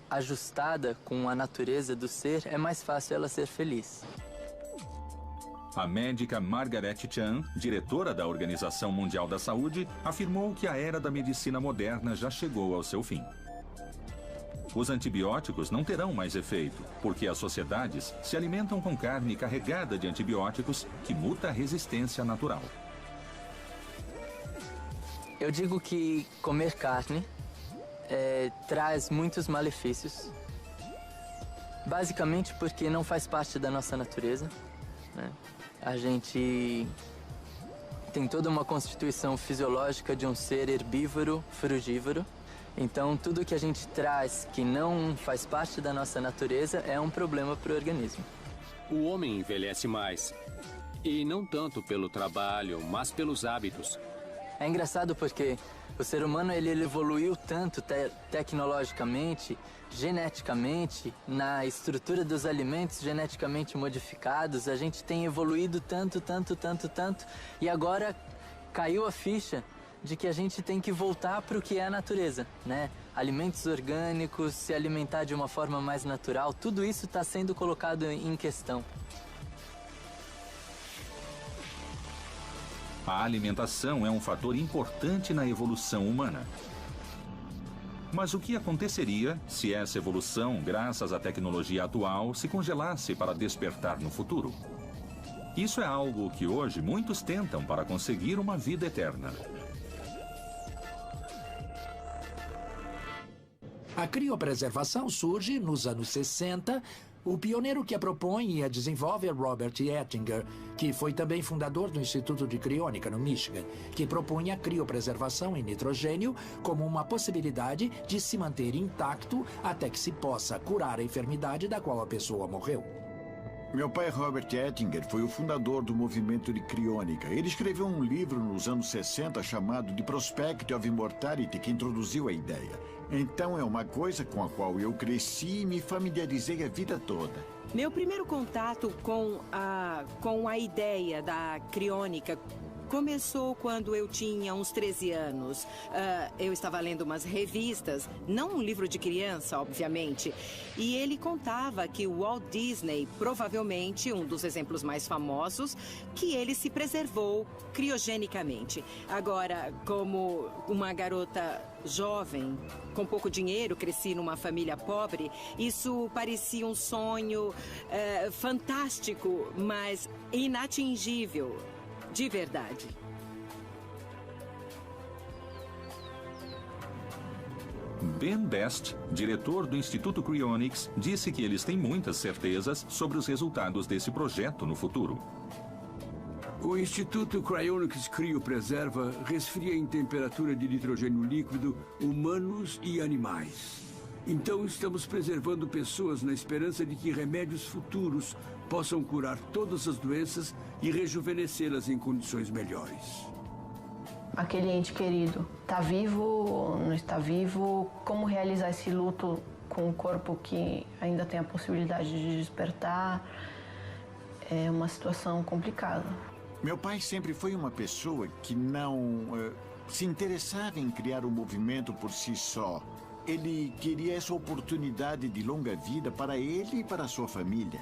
ajustada com a natureza do ser, é mais fácil ela ser feliz. A médica Margaret Chan, diretora da Organização Mundial da Saúde, afirmou que a era da medicina moderna já chegou ao seu fim. Os antibióticos não terão mais efeito, porque as sociedades se alimentam com carne carregada de antibióticos que muta a resistência natural. Eu digo que comer carne traz muitos malefícios, basicamente porque não faz parte da nossa natureza, né? A gente tem toda uma constituição fisiológica de um ser herbívoro, frugívoro. Então, tudo que a gente traz que não faz parte da nossa natureza é um problema para o organismo. O homem envelhece mais. E não tanto pelo trabalho, mas pelos hábitos. É engraçado porque o ser humano ele evoluiu tanto tecnologicamente, geneticamente, na estrutura dos alimentos geneticamente modificados. A gente tem evoluído tanto, e agora caiu a ficha de que a gente tem que voltar para o que é a natureza, né? Alimentos orgânicos, se alimentar de uma forma mais natural, tudo isso está sendo colocado em questão. A alimentação é um fator importante na evolução humana. Mas o que aconteceria se essa evolução, graças à tecnologia atual, se congelasse para despertar no futuro? Isso é algo que hoje muitos tentam para conseguir uma vida eterna. A criopreservação surge nos anos 60. O pioneiro que a propõe e a desenvolve é Robert Ettinger, que foi também fundador do Instituto de Criônica, no Michigan, que propunha a criopreservação em nitrogênio como uma possibilidade de se manter intacto até que se possa curar a enfermidade da qual a pessoa morreu. Meu pai, Robert Ettinger, foi o fundador do movimento de criônica. Ele escreveu um livro nos anos 60 chamado The Prospect of Immortality, que introduziu a ideia. Então é uma coisa com a qual eu cresci e me familiarizei a vida toda. Meu primeiro contato com a ideia da criônica começou quando eu tinha uns 13 anos. Eu estava lendo umas revistas, não um livro de criança, obviamente, e ele contava que o Walt Disney, provavelmente um dos exemplos mais famosos, que ele se preservou criogenicamente. Agora, como uma garota jovem, com pouco dinheiro, cresci numa família pobre, isso parecia um sonho fantástico, mas inatingível. De verdade. Ben Best, diretor do Instituto Cryonics, disse que eles têm muitas certezas sobre os resultados desse projeto no futuro. O Instituto Cryonics criopreserva resfria em temperatura de nitrogênio líquido humanos e animais. Então estamos preservando pessoas na esperança de que remédios futuros possam curar todas as doenças e rejuvenescê-las em condições melhores. Aquele ente querido está vivo ou não está vivo? Como realizar esse luto com um corpo que ainda tem a possibilidade de despertar? É uma situação complicada. Meu pai sempre foi uma pessoa que não se interessava em criar um movimento por si só. Ele queria essa oportunidade de longa vida para ele e para a sua família.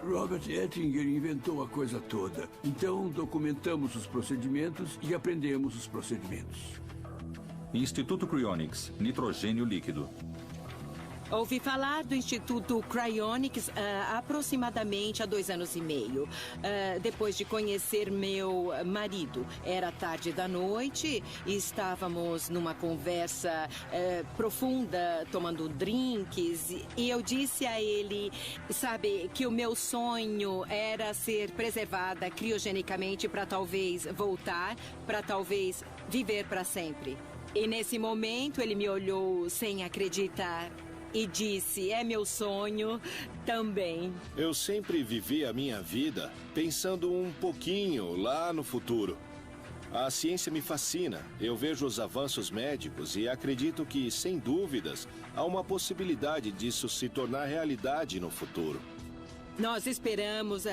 Robert Ettinger inventou a coisa toda. Então, documentamos os procedimentos e aprendemos os procedimentos. Instituto Cryonics, nitrogênio líquido. Ouvi falar do Instituto Cryonics aproximadamente há 2 anos e meio. Depois de conhecer meu marido. Era tarde da noite e estávamos numa conversa profunda, tomando drinks. E eu disse a ele, sabe, que o meu sonho era ser preservada criogenicamente para talvez voltar, para talvez viver para sempre. E nesse momento ele me olhou sem acreditar. E disse, é meu sonho também. Eu sempre vivi a minha vida pensando um pouquinho lá no futuro. A ciência me fascina. Eu vejo os avanços médicos e acredito que, sem dúvidas, há uma possibilidade disso se tornar realidade no futuro. Nós esperamos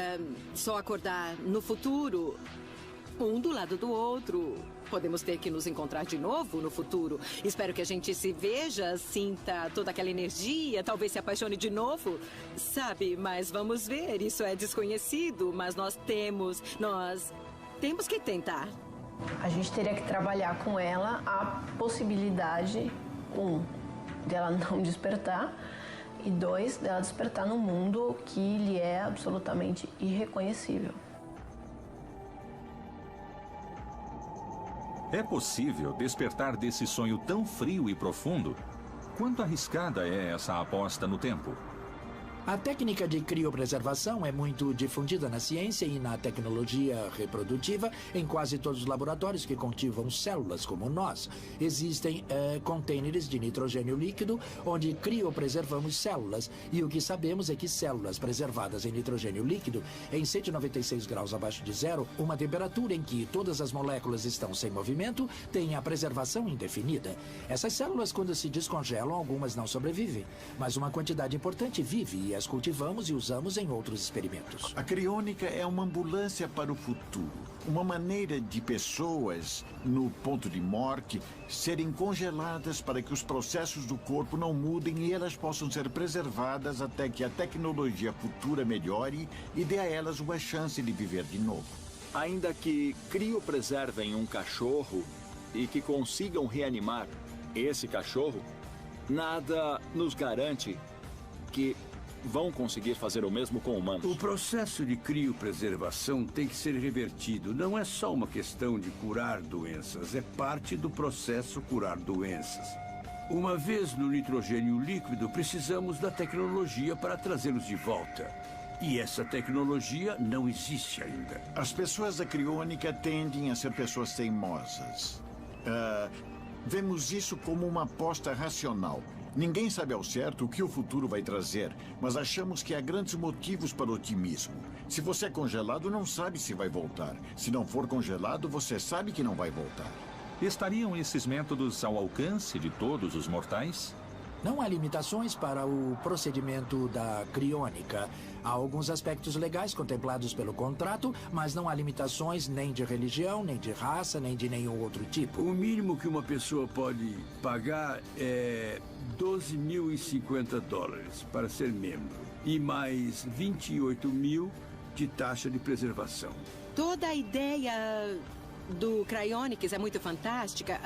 só acordar no futuro, um do lado do outro. Podemos ter que nos encontrar de novo no futuro. Espero que a gente se veja, sinta toda aquela energia, talvez se apaixone de novo. Sabe, mas vamos ver. Isso é desconhecido, mas nós temos que tentar. A gente teria que trabalhar com ela a possibilidade, dela não despertar, e 2, dela despertar num mundo que lhe é absolutamente irreconhecível. É possível despertar desse sonho tão frio e profundo? Quanto arriscada é essa aposta no tempo? A técnica de criopreservação é muito difundida na ciência e na tecnologia reprodutiva em quase todos os laboratórios que cultivam células como nós. Existem contêineres de nitrogênio líquido onde criopreservamos células. E o que sabemos é que células preservadas em nitrogênio líquido em 196 graus abaixo de zero, uma temperatura em que todas as moléculas estão sem movimento, têm a preservação indefinida. Essas células, quando se descongelam, algumas não sobrevivem, mas uma quantidade importante vive e as cultivamos e usamos em outros experimentos. A criônica é uma ambulância para o futuro. Uma maneira de pessoas, no ponto de morte, serem congeladas para que os processos do corpo não mudem e elas possam ser preservadas até que a tecnologia futura melhore e dê a elas uma chance de viver de novo. Ainda que criopreservem um cachorro e que consigam reanimar esse cachorro, nada nos garante que vão conseguir fazer o mesmo com humanos. O processo de criopreservação tem que ser revertido. Não é só uma questão de curar doenças, é parte do processo curar doenças. Uma vez no nitrogênio líquido, precisamos da tecnologia para trazê-los de volta. E essa tecnologia não existe ainda. As pessoas da criônica tendem a ser pessoas teimosas. Vemos isso como uma aposta racional. Ninguém sabe ao certo o que o futuro vai trazer, mas achamos que há grandes motivos para o otimismo. Se você é congelado, não sabe se vai voltar. Se não for congelado, você sabe que não vai voltar. Estariam esses métodos ao alcance de todos os mortais? Não há limitações para o procedimento da criônica. Há alguns aspectos legais contemplados pelo contrato, mas não há limitações nem de religião, nem de raça, nem de nenhum outro tipo. O mínimo que uma pessoa pode pagar é $12.050 para ser membro e mais 28 mil de taxa de preservação. Toda a ideia do Cryonics é muito fantástica,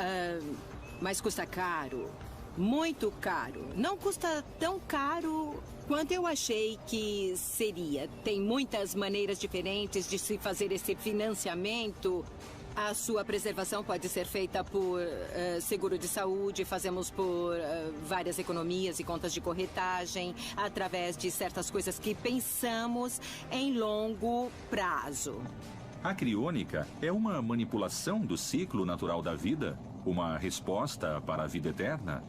mas custa caro. Muito caro. Não custa tão caro quanto eu achei que seria. Tem muitas maneiras diferentes de se fazer esse financiamento. A sua preservação pode ser feita por seguro de saúde, fazemos por várias economias e contas de corretagem, através de certas coisas que pensamos em longo prazo. A criônica é uma manipulação do ciclo natural da vida? Uma resposta para a vida eterna?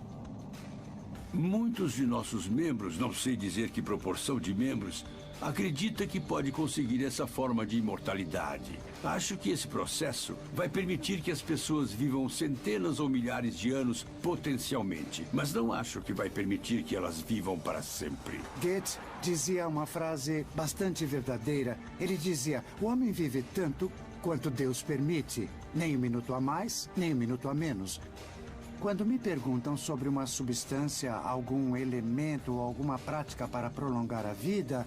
Muitos de nossos membros, não sei dizer que proporção de membros, acredita que pode conseguir essa forma de imortalidade. Acho que esse processo vai permitir que as pessoas vivam centenas ou milhares de anos potencialmente, mas não acho que vai permitir que elas vivam para sempre. Goethe dizia uma frase bastante verdadeira. Ele dizia: o homem vive tanto quanto Deus permite, nem um minuto a mais, nem um minuto a menos. Quando me perguntam sobre uma substância, algum elemento ou alguma prática para prolongar a vida,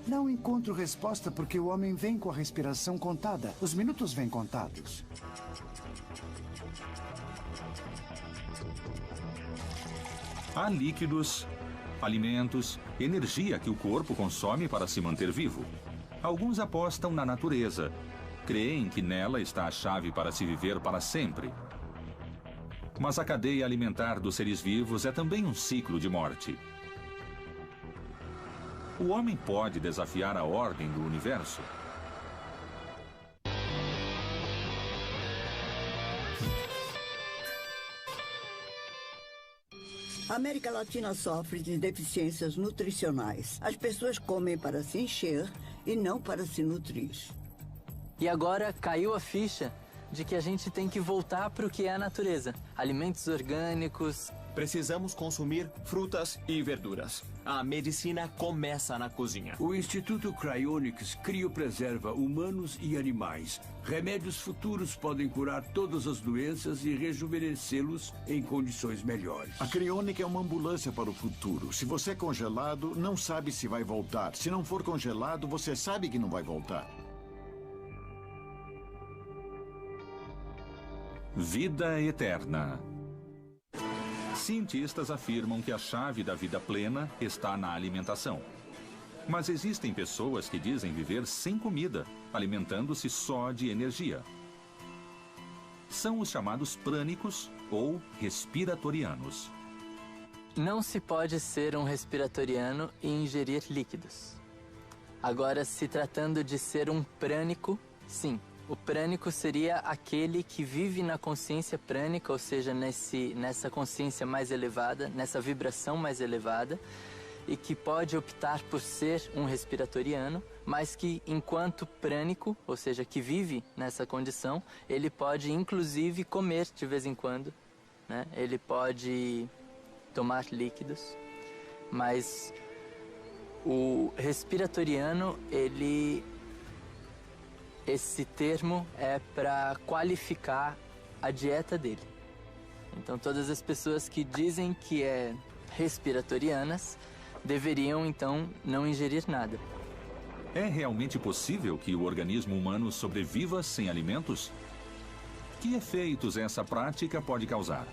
não encontro resposta porque o homem vem com a respiração contada. Os minutos vêm contados. Há líquidos, alimentos, energia que o corpo consome para se manter vivo. Alguns apostam na natureza. Creem que nela está a chave para se viver para sempre. Mas a cadeia alimentar dos seres vivos é também um ciclo de morte. O homem pode desafiar a ordem do universo? A América Latina sofre de deficiências nutricionais. As pessoas comem para se encher e não para se nutrir. E agora caiu a ficha de que a gente tem que voltar para o que é a natureza. Alimentos orgânicos. Precisamos consumir frutas e verduras. A medicina começa na cozinha. O Instituto Cryonics criopreserva humanos e animais. Remédios futuros podem curar todas as doenças e rejuvenescê-los em condições melhores. A criônica é uma ambulância para o futuro. Se você é congelado, não sabe se vai voltar. Se não for congelado, você sabe que não vai voltar. Vida eterna. Cientistas afirmam que a chave da vida plena está na alimentação. Mas existem pessoas que dizem viver sem comida, alimentando-se só de energia. São os chamados prânicos ou respiratorianos. Não se pode ser um respiratoriano e ingerir líquidos. Agora, se tratando de ser um prânico, sim. O prânico seria aquele que vive na consciência prânica, ou seja, nessa consciência mais elevada, nessa vibração mais elevada, e que pode optar por ser um respiratoriano, mas que enquanto prânico, ou seja, que vive nessa condição, ele pode inclusive comer de vez em quando, né? Ele pode tomar líquidos, mas o respiratoriano, esse termo é para qualificar a dieta dele. Então, todas as pessoas que dizem que é respiratorianas deveriam, então, não ingerir nada. É realmente possível que o organismo humano sobreviva sem alimentos? Que efeitos essa prática pode causar?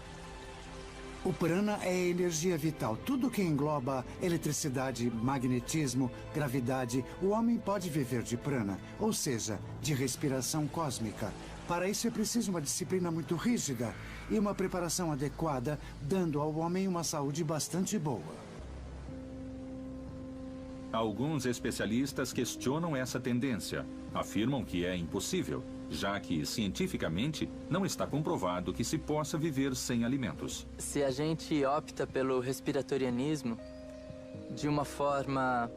O prana é energia vital. Tudo que engloba eletricidade, magnetismo, gravidade, o homem pode viver de prana, ou seja, de respiração cósmica. Para isso é preciso uma disciplina muito rígida e uma preparação adequada, dando ao homem uma saúde bastante boa. Alguns especialistas questionam essa tendência. Afirmam que é impossível, já que, cientificamente, não está comprovado que se possa viver sem alimentos. Se a gente opta pelo respiratorianismo, de uma forma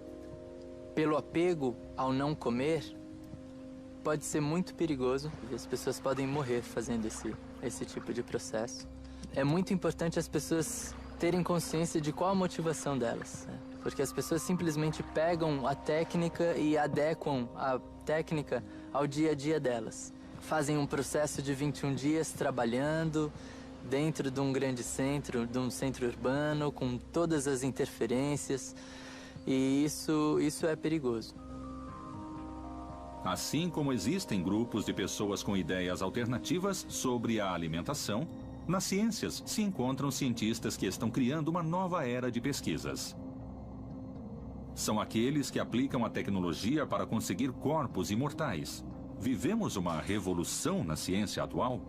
pelo apego ao não comer, pode ser muito perigoso e as pessoas podem morrer fazendo esse tipo de processo. É muito importante as pessoas terem consciência de qual a motivação delas, né? Porque as pessoas simplesmente pegam a técnica e adequam a técnica ao dia a dia delas. Fazem um processo de 21 dias trabalhando dentro de um grande centro, de um centro urbano, com todas as interferências, e isso é perigoso. Assim como existem grupos de pessoas com ideias alternativas sobre a alimentação, nas ciências se encontram cientistas que estão criando uma nova era de pesquisas. São aqueles que aplicam a tecnologia para conseguir corpos imortais. Vivemos uma revolução na ciência atual?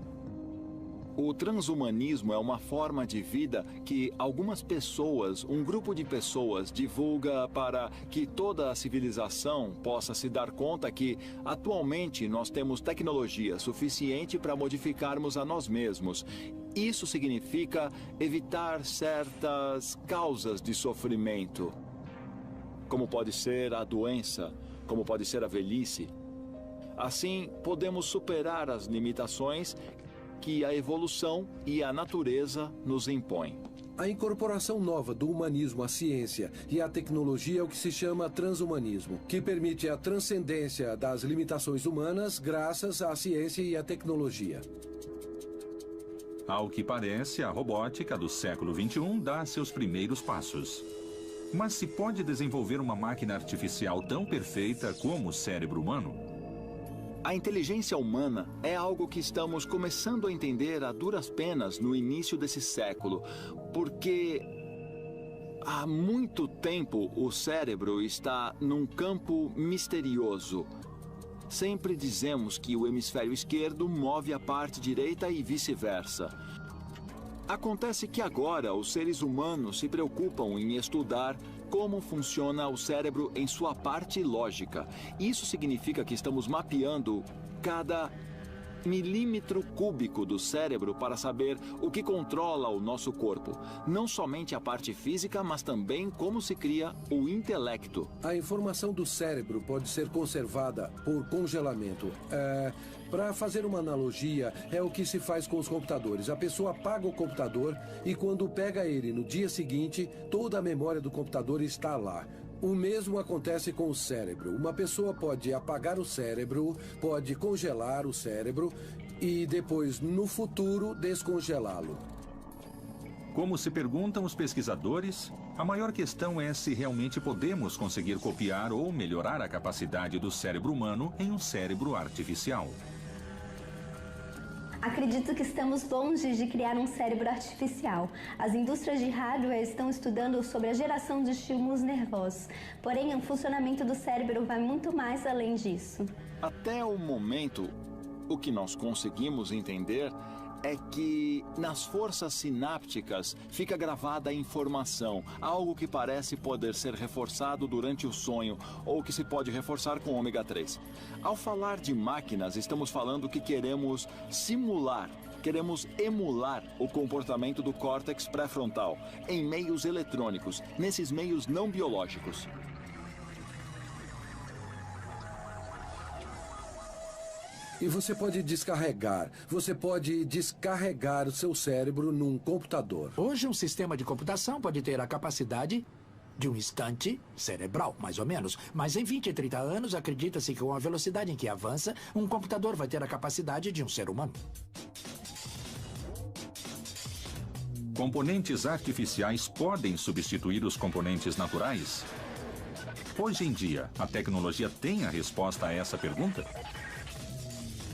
O transhumanismo é uma forma de vida que algumas pessoas, um grupo de pessoas, divulga para que toda a civilização possa se dar conta que, atualmente, nós temos tecnologia suficiente para modificarmos a nós mesmos. Isso significa evitar certas causas de sofrimento, como pode ser a doença, como pode ser a velhice. Assim, podemos superar as limitações que a evolução e a natureza nos impõem. A incorporação nova do humanismo à ciência e à tecnologia é o que se chama transhumanismo, que permite a transcendência das limitações humanas graças à ciência e à tecnologia. Ao que parece, a robótica do século XXI dá seus primeiros passos. Mas se pode desenvolver uma máquina artificial tão perfeita como o cérebro humano? A inteligência humana é algo que estamos começando a entender a duras penas no início desse século, porque há muito tempo o cérebro está num campo misterioso. Sempre dizemos que o hemisfério esquerdo move a parte direita e vice-versa. Acontece que agora os seres humanos se preocupam em estudar como funciona o cérebro em sua parte lógica. Isso significa que estamos mapeando cada milímetro cúbico do cérebro para saber o que controla o nosso corpo. Não somente a parte física, mas também como se cria o intelecto. A informação do cérebro pode ser conservada por congelamento. Para fazer uma analogia, é o que se faz com os computadores. A pessoa apaga o computador e quando pega ele no dia seguinte, toda a memória do computador está lá. O mesmo acontece com o cérebro. Uma pessoa pode apagar o cérebro, pode congelar o cérebro e depois, no futuro, descongelá-lo. Como se perguntam os pesquisadores, a maior questão é se realmente podemos conseguir copiar ou melhorar a capacidade do cérebro humano em um cérebro artificial. Acredito que estamos longe de criar um cérebro artificial. As indústrias de hardware estão estudando sobre a geração de estímulos nervosos. Porém, o funcionamento do cérebro vai muito mais além disso. Até o momento, o que nós conseguimos entender é que nas forças sinápticas fica gravada a informação, algo que parece poder ser reforçado durante o sonho ou que se pode reforçar com ômega 3. Ao falar de máquinas, estamos falando que queremos simular, queremos emular o comportamento do córtex pré-frontal em meios eletrônicos, nesses meios não biológicos. E você pode descarregar o seu cérebro num computador. Hoje, um sistema de computação pode ter a capacidade de um instante cerebral, mais ou menos. Mas em 20 e 30 anos, acredita-se que com a velocidade em que avança, um computador vai ter a capacidade de um ser humano. Componentes artificiais podem substituir os componentes naturais? Hoje em dia, a tecnologia tem a resposta a essa pergunta?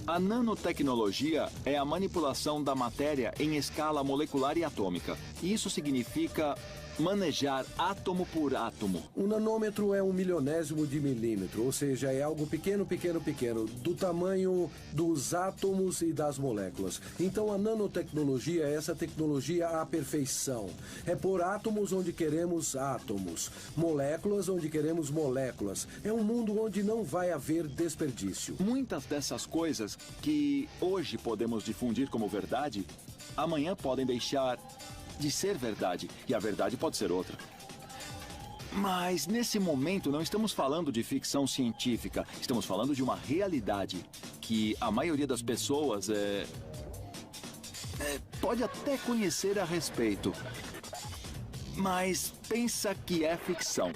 A nanotecnologia é a manipulação da matéria em escala molecular e atômica. Isso significa manejar átomo por átomo. Um nanômetro é 1/1000º de milímetro, ou seja, é algo pequeno, pequeno, pequeno, do tamanho dos átomos e das moléculas. Então a nanotecnologia é essa tecnologia à perfeição. É pôr átomos onde queremos átomos, moléculas onde queremos moléculas. É um mundo onde não vai haver desperdício. Muitas dessas coisas que hoje podemos difundir como verdade, amanhã podem deixar de ser verdade, e a verdade pode ser outra. Mas nesse momento não estamos falando de ficção científica, estamos falando de uma realidade que a maioria das pessoas pode até conhecer a respeito, mas pensa que é ficção.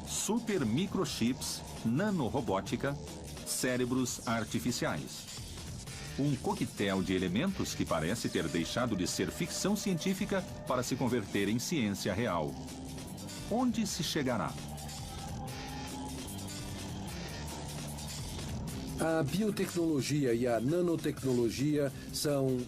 Super microchips, nanorobótica, cérebros artificiais. Um coquetel de elementos que parece ter deixado de ser ficção científica para se converter em ciência real. Onde se chegará? A biotecnologia e a nanotecnologia são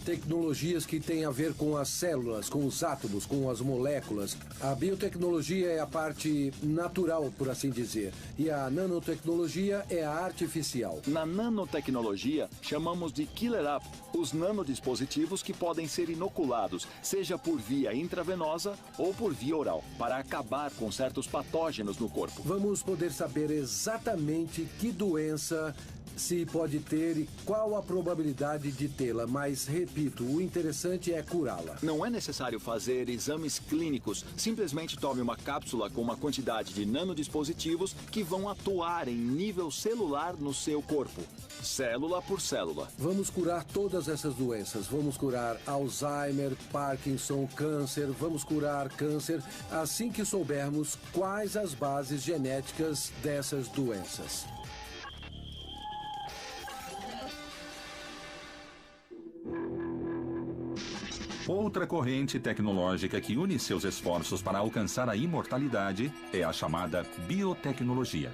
tecnologias que têm a ver com as células, com os átomos, com as moléculas. A biotecnologia é a parte natural, por assim dizer, e a nanotecnologia é a artificial. Na nanotecnologia, chamamos de killer app os nanodispositivos que podem ser inoculados, seja por via intravenosa ou por via oral, para acabar com certos patógenos no corpo. Vamos poder saber exatamente que doença se pode ter e qual a probabilidade de tê-la, mas, repito, o interessante é curá-la. Não é necessário fazer exames clínicos. Simplesmente tome uma cápsula com uma quantidade de nanodispositivos que vão atuar em nível celular no seu corpo, célula por célula. Vamos curar todas essas doenças. Vamos curar Alzheimer, Parkinson, câncer. Vamos curar câncer assim que soubermos quais as bases genéticas dessas doenças. Outra corrente tecnológica que une seus esforços para alcançar a imortalidade é a chamada biotecnologia.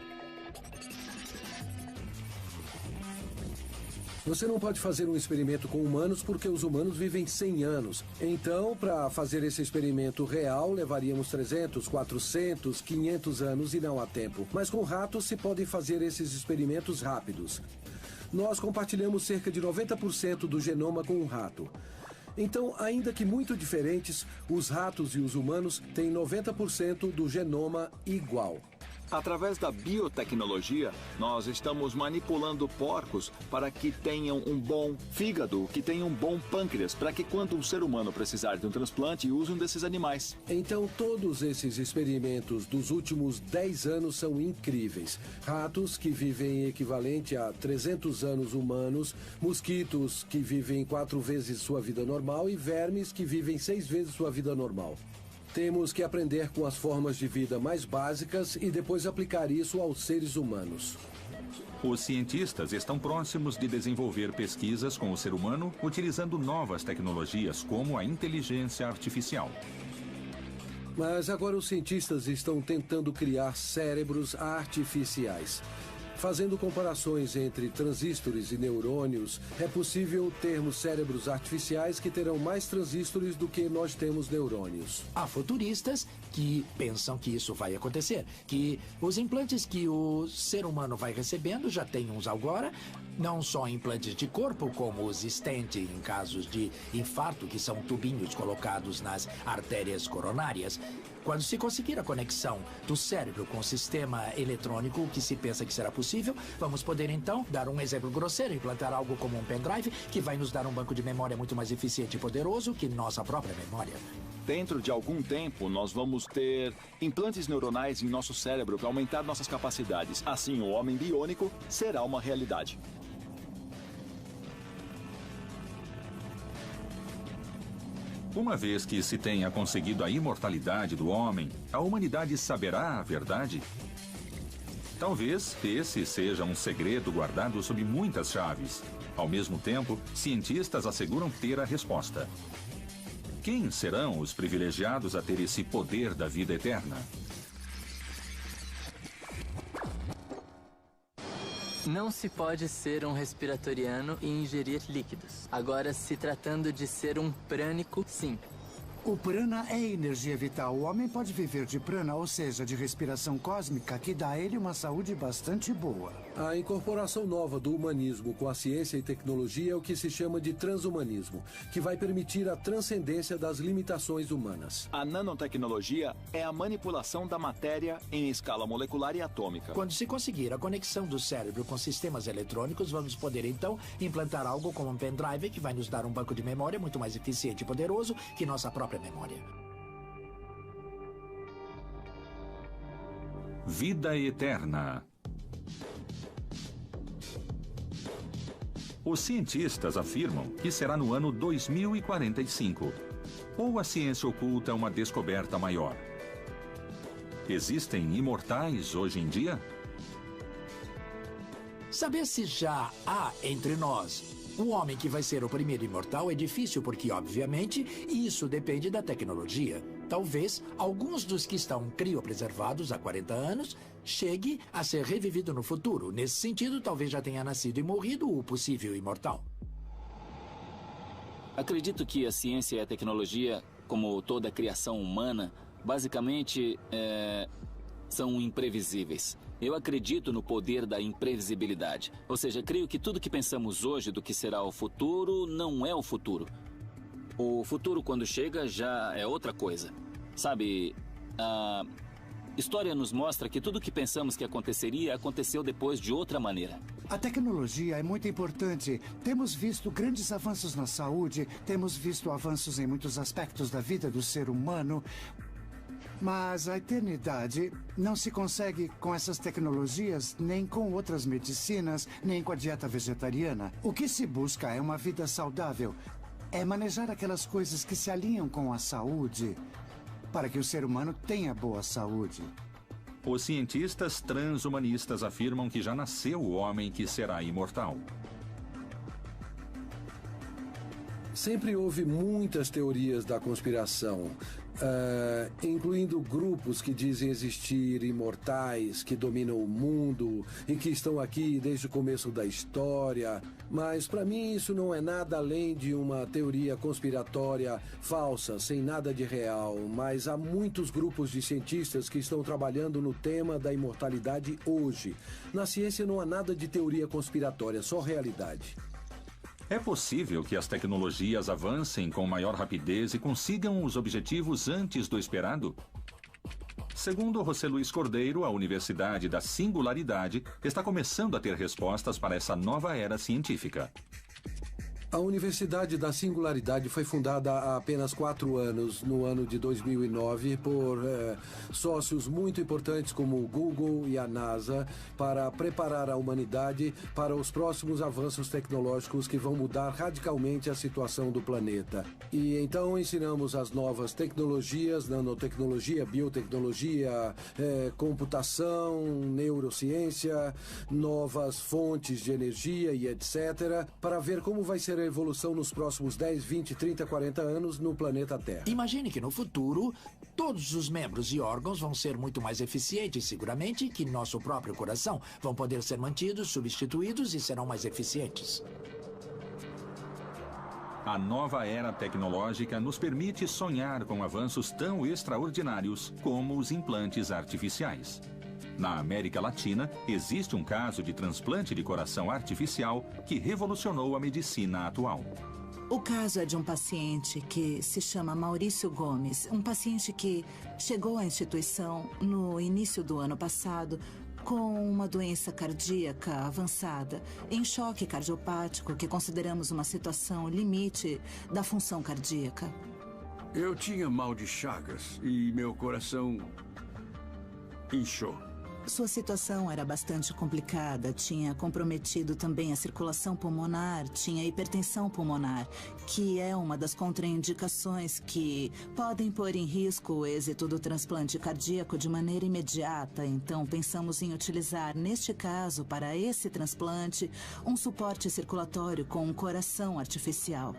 Você não pode fazer um experimento com humanos porque os humanos vivem 100 anos. Então, para fazer esse experimento real, levaríamos 300, 400, 500 anos e não há tempo. Mas com ratos se podem fazer esses experimentos rápidos. Nós compartilhamos cerca de 90% do genoma com um rato. Então, ainda que muito diferentes, os ratos e os humanos têm 90% do genoma igual. Através da biotecnologia, nós estamos manipulando porcos para que tenham um bom fígado, que tenham um bom pâncreas, para que quando um ser humano precisar de um transplante, use um desses animais. Então, todos esses experimentos dos últimos 10 anos são incríveis. Ratos que vivem equivalente a 300 anos humanos, mosquitos que vivem 4 vezes sua vida normal e vermes que vivem 6 vezes sua vida normal. Temos que aprender com as formas de vida mais básicas e depois aplicar isso aos seres humanos. Os cientistas estão próximos de desenvolver pesquisas com o ser humano utilizando novas tecnologias como a inteligência artificial. Mas agora os cientistas estão tentando criar cérebros artificiais. Fazendo comparações entre transistores e neurônios, é possível termos cérebros artificiais que terão mais transistores do que nós temos neurônios. Há futuristas que pensam que isso vai acontecer, que os implantes que o ser humano vai recebendo, já tem uns agora, não só implantes de corpo, como os stent em casos de infarto, que são tubinhos colocados nas artérias coronárias. Quando se conseguir a conexão do cérebro com o sistema eletrônico, o que se pensa que será possível, vamos poder então, dar um exemplo grosseiro, implantar algo como um pendrive que vai nos dar um banco de memória muito mais eficiente e poderoso que nossa própria memória. Dentro de algum tempo, nós vamos ter implantes neuronais em nosso cérebro para aumentar nossas capacidades. Assim, o homem biônico será uma realidade. Uma vez que se tenha conseguido a imortalidade do homem, a humanidade saberá a verdade? Talvez esse seja um segredo guardado sob muitas chaves. Ao mesmo tempo, cientistas asseguram ter a resposta. Quem serão os privilegiados a ter esse poder da vida eterna? Não se pode ser um respiratoriano e ingerir líquidos. Agora, se tratando de ser um prânico, sim. O prana é energia vital. O homem pode viver de prana, ou seja, de respiração cósmica, que dá a ele uma saúde bastante boa. A incorporação nova do humanismo com a ciência e tecnologia é o que se chama de transhumanismo, que vai permitir a transcendência das limitações humanas. A nanotecnologia é a manipulação da matéria em escala molecular e atômica. Quando se conseguir a conexão do cérebro com sistemas eletrônicos, vamos poder então implantar algo como um pendrive que vai nos dar um banco de memória muito mais eficiente e poderoso que nossa própria memória. Vida eterna. Os cientistas afirmam que será no ano 2045. Ou a ciência oculta uma descoberta maior? Existem imortais hoje em dia? Saber se já há entre nós o homem que vai ser o primeiro imortal é difícil porque, obviamente, isso depende da tecnologia. Talvez alguns dos que estão criopreservados há 40 anos chegue a ser revivido no futuro. Nesse sentido, talvez já tenha nascido e morrido o possível imortal. Acredito que a ciência e a tecnologia, como toda a criação humana, basicamente são imprevisíveis. Eu acredito no poder da imprevisibilidade. Ou seja, creio que tudo que pensamos hoje do que será o futuro não é o futuro. O futuro, quando chega, já é outra coisa. Sabe, a história nos mostra que tudo que pensamos que aconteceria aconteceu depois de outra maneira. A tecnologia é muito importante. Temos visto grandes avanços na saúde, temos visto avanços em muitos aspectos da vida do ser humano. Mas a eternidade não se consegue com essas tecnologias, nem com outras medicinas, nem com a dieta vegetariana. O que se busca é uma vida saudável. É manejar aquelas coisas que se alinham com a saúde, para que o ser humano tenha boa saúde. Os cientistas transhumanistas afirmam que já nasceu o homem que será imortal. Sempre houve muitas teorias da conspiração, incluindo grupos que dizem existir imortais, que dominam o mundo e que estão aqui desde o começo da história. Mas, para mim, isso não é nada além de uma teoria conspiratória falsa, sem nada de real. Mas há muitos grupos de cientistas que estão trabalhando no tema da imortalidade hoje. Na ciência não há nada de teoria conspiratória, só realidade. É possível que as tecnologias avancem com maior rapidez e consigam os objetivos antes do esperado? Segundo José Luiz Cordeiro, a Universidade da Singularidade está começando a ter respostas para essa nova era científica. A Universidade da Singularidade foi fundada há apenas 4 anos, no ano de 2009, por sócios muito importantes como o Google e a NASA, para preparar a humanidade para os próximos avanços tecnológicos que vão mudar radicalmente a situação do planeta. E então ensinamos as novas tecnologias, nanotecnologia, biotecnologia, computação, neurociência, novas fontes de energia e etc., para ver como vai ser a evolução nos próximos 10, 20, 30, 40 anos no planeta Terra. Imagine que no futuro, todos os membros e órgãos vão ser muito mais eficientes, seguramente, que nosso próprio coração. Vão poder ser mantidos, substituídos e serão mais eficientes. A nova era tecnológica nos permite sonhar com avanços tão extraordinários como os implantes artificiais. Na América Latina, existe um caso de transplante de coração artificial que revolucionou a medicina atual. O caso é de um paciente que se chama Maurício Gomes, um paciente que chegou à instituição no início do ano passado com uma doença cardíaca avançada, em choque cardiopático, que consideramos uma situação limite da função cardíaca. Eu tinha mal de Chagas e meu coração inchou. Sua situação era bastante complicada, tinha comprometido também a circulação pulmonar, tinha hipertensão pulmonar, que é uma das contraindicações que podem pôr em risco o êxito do transplante cardíaco de maneira imediata. Então, pensamos em utilizar, neste caso, para esse transplante, um suporte circulatório com um coração artificial.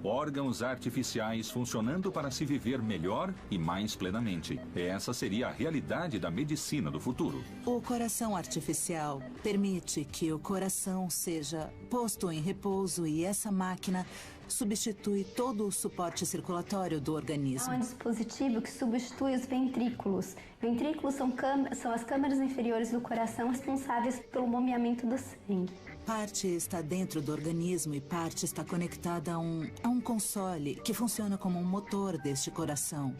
Órgãos artificiais funcionando para se viver melhor e mais plenamente. Essa seria a realidade da medicina do futuro. O coração artificial permite que o coração seja posto em repouso e essa máquina substitui todo o suporte circulatório do organismo. É um dispositivo que substitui os ventrículos. Ventrículos são as câmaras inferiores do coração responsáveis pelo bombeamento do sangue. Parte está dentro do organismo e parte está conectada a um console que funciona como um motor deste coração.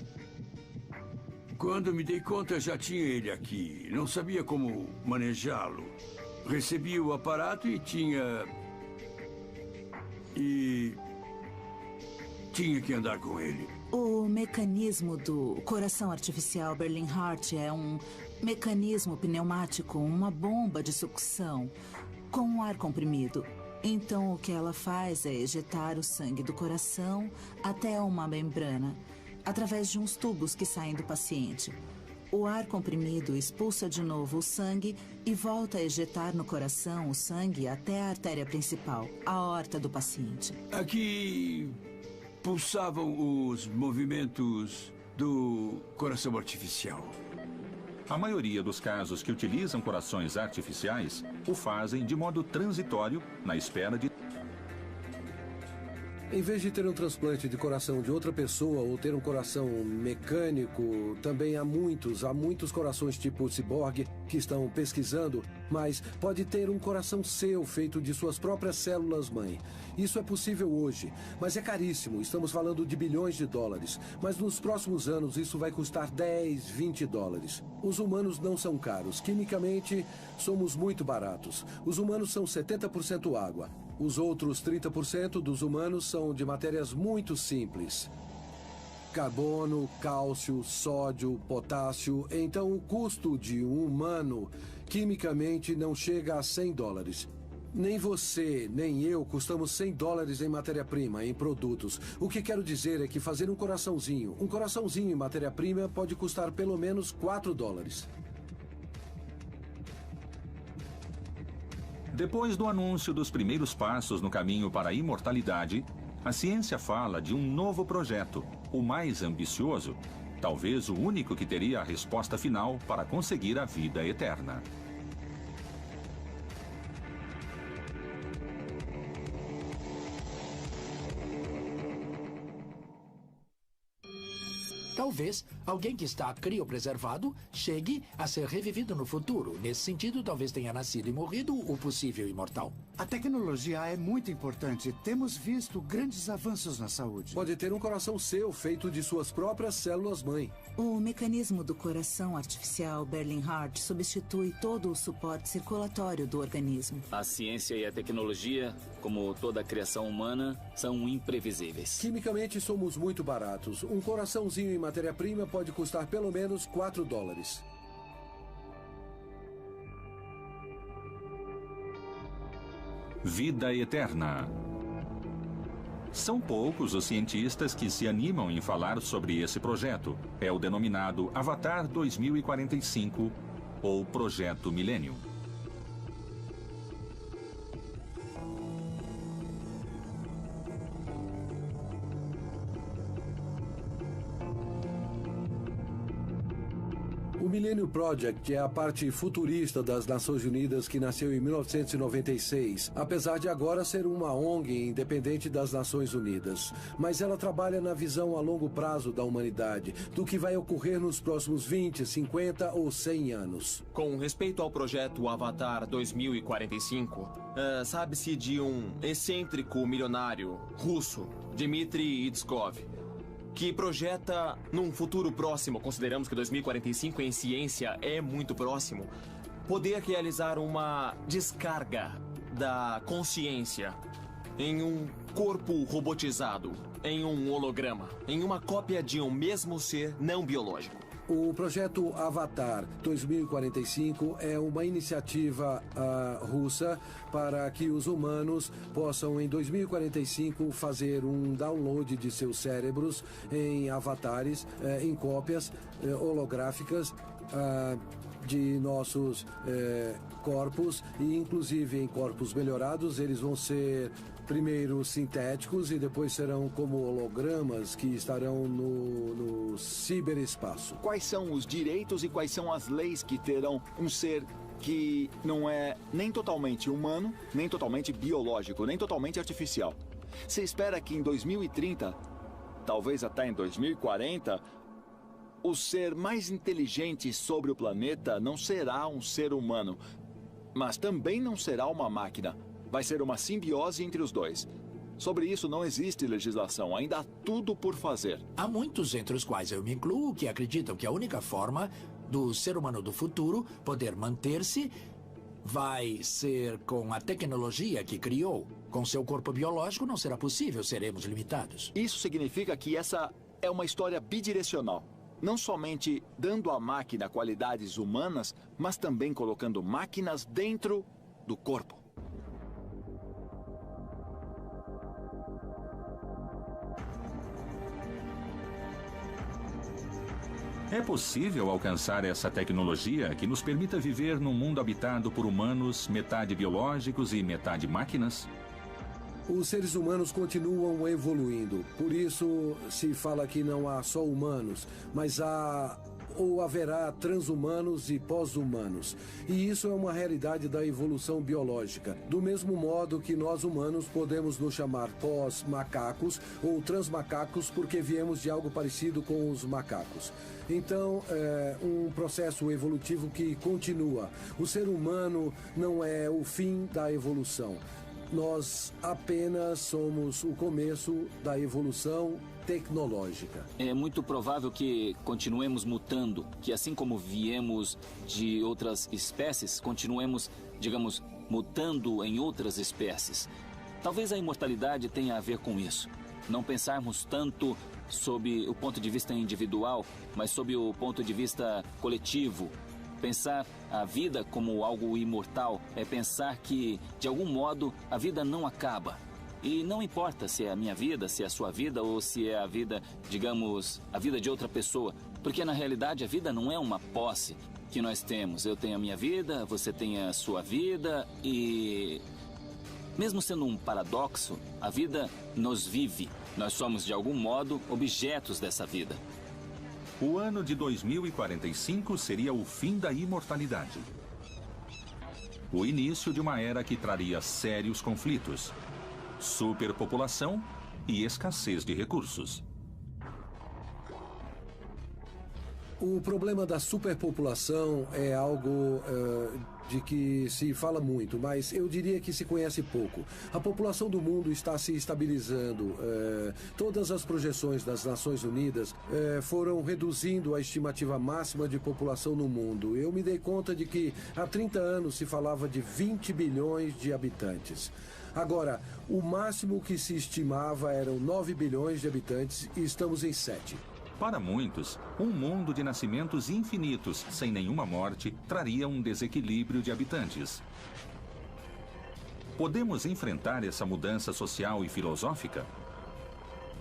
Quando me dei conta, já tinha ele aqui. Não sabia como manejá-lo. Recebi o aparato e tinha que andar com ele. O mecanismo do coração artificial Berlin Heart é um mecanismo pneumático, uma bomba de sucção com um ar comprimido. Então, o que ela faz é ejetar o sangue do coração até uma membrana, através de uns tubos que saem do paciente. O ar comprimido expulsa de novo o sangue e volta a ejetar no coração o sangue até a artéria principal, a aorta do paciente. Aqui pulsavam os movimentos do coração artificial. A maioria dos casos que utilizam corações artificiais o fazem de modo transitório, na espera de... Em vez de ter um transplante de coração de outra pessoa ou ter um coração mecânico, também há muitos corações tipo ciborgue que estão pesquisando, mas pode ter um coração seu feito de suas próprias células-mãe. Isso é possível hoje, mas é caríssimo. Estamos falando de bilhões de dólares. Mas nos próximos anos isso vai custar 10, 20 dólares. Os humanos não são caros. Quimicamente, somos muito baratos. Os humanos são 70% água. Os outros 30% dos humanos são de matérias muito simples. Carbono, cálcio, sódio, potássio. Então o custo de um humano, quimicamente, não chega a 100 dólares. Nem você, nem eu custamos 100 dólares em matéria-prima, em produtos. O que quero dizer é que fazer um coraçãozinho em matéria-prima pode custar pelo menos 4 dólares. Depois do anúncio dos primeiros passos no caminho para a imortalidade, a ciência fala de um novo projeto, o mais ambicioso, talvez o único que teria a resposta final para conseguir a vida eterna. Talvez alguém que está criopreservado chegue a ser revivido no futuro. Nesse sentido, talvez tenha nascido e morrido o possível imortal. A tecnologia é muito importante. Temos visto grandes avanços na saúde. Pode ter um coração seu feito de suas próprias células-mãe. O mecanismo do coração artificial Berlin Heart substitui todo o suporte circulatório do organismo. A ciência e a tecnologia, como toda a criação humana, são imprevisíveis. Quimicamente somos muito baratos. Um coraçãozinho em matéria-prima pode custar pelo menos 4 dólares. Vida eterna. São poucos os cientistas que se animam em falar sobre esse projeto. É o denominado Avatar 2045 ou Projeto Millennium. O Millennium Project é a parte futurista das Nações Unidas que nasceu em 1996, apesar de agora ser uma ONG independente das Nações Unidas. Mas ela trabalha na visão a longo prazo da humanidade, do que vai ocorrer nos próximos 20, 50 ou 100 anos. Com respeito ao projeto Avatar 2045, sabe-se de um excêntrico milionário russo, Dmitry Itskov, que projeta num futuro próximo, consideramos que 2045 em ciência é muito próximo, poder realizar uma descarga da consciência em um corpo robotizado, em um holograma, em uma cópia de um mesmo ser não biológico. O projeto Avatar 2045 é uma iniciativa russa para que os humanos possam, em 2045, fazer um download de seus cérebros em avatares, em cópias holográficas de nossos corpos, e inclusive em corpos melhorados. Eles vão ser primeiro sintéticos e depois serão como hologramas que estarão no ciberespaço. Quais são os direitos e quais são as leis que terão um ser que não é nem totalmente humano, nem totalmente biológico, nem totalmente artificial? Se espera que em 2030, talvez até em 2040, o ser mais inteligente sobre o planeta não será um ser humano, mas também não será uma máquina. Vai ser uma simbiose entre os dois. Sobre isso não existe legislação, ainda há tudo por fazer. Há muitos, entre os quais eu me incluo, que acreditam que a única forma do ser humano do futuro poder manter-se vai ser com a tecnologia que criou. Com seu corpo biológico não será possível, seremos limitados. Isso significa que essa é uma história bidirecional. Não somente dando à máquina qualidades humanas, mas também colocando máquinas dentro do corpo. É possível alcançar essa tecnologia que nos permita viver num mundo habitado por humanos, metade biológicos e metade máquinas? Os seres humanos continuam evoluindo. Por isso se fala que não há só humanos, mas há ou haverá transhumanos e pós-humanos. E isso é uma realidade da evolução biológica. Do mesmo modo que nós humanos podemos nos chamar pós-macacos ou transmacacos porque viemos de algo parecido com os macacos. Então, é um processo evolutivo que continua. O ser humano não é o fim da evolução. Nós apenas somos o começo da evolução tecnológica. É muito provável que continuemos mutando, que assim como viemos de outras espécies, continuemos, digamos, mutando em outras espécies. Talvez a imortalidade tenha a ver com isso. Não pensarmos tanto sob o ponto de vista individual, mas sob o ponto de vista coletivo. Pensar a vida como algo imortal é pensar que, de algum modo, a vida não acaba. E não importa se é a minha vida, se é a sua vida ou se é a vida, digamos, a vida de outra pessoa. Porque, na realidade, a vida não é uma posse que nós temos. Eu tenho a minha vida, você tem a sua vida e... mesmo sendo um paradoxo, a vida nos vive. Nós somos, de algum modo, objetos dessa vida. O ano de 2045 seria o fim da imortalidade. O início de uma era que traria sérios conflitos, superpopulação e escassez de recursos. O problema da superpopulação é algo de que se fala muito, mas eu diria que se conhece pouco. A população do mundo está se estabilizando. Todas as projeções das Nações Unidas foram reduzindo a estimativa máxima de população no mundo. Eu me dei conta de que há 30 anos se falava de 20 bilhões de habitantes. Agora, o máximo que se estimava eram 9 bilhões de habitantes e estamos em 7. Para muitos, um mundo de nascimentos infinitos, sem nenhuma morte, traria um desequilíbrio de habitantes. Podemos enfrentar essa mudança social e filosófica?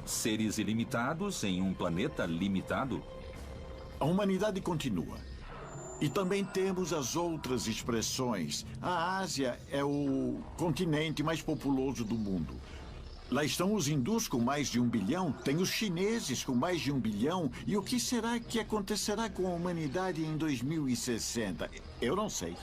Seres ilimitados em um planeta limitado? A humanidade continua. E também temos as outras expressões. A Ásia é o continente mais populoso do mundo. Lá estão os hindus com mais de 1 bilhão, tem os chineses com mais de 1 bilhão. E o que será que acontecerá com a humanidade em 2060? Eu não sei.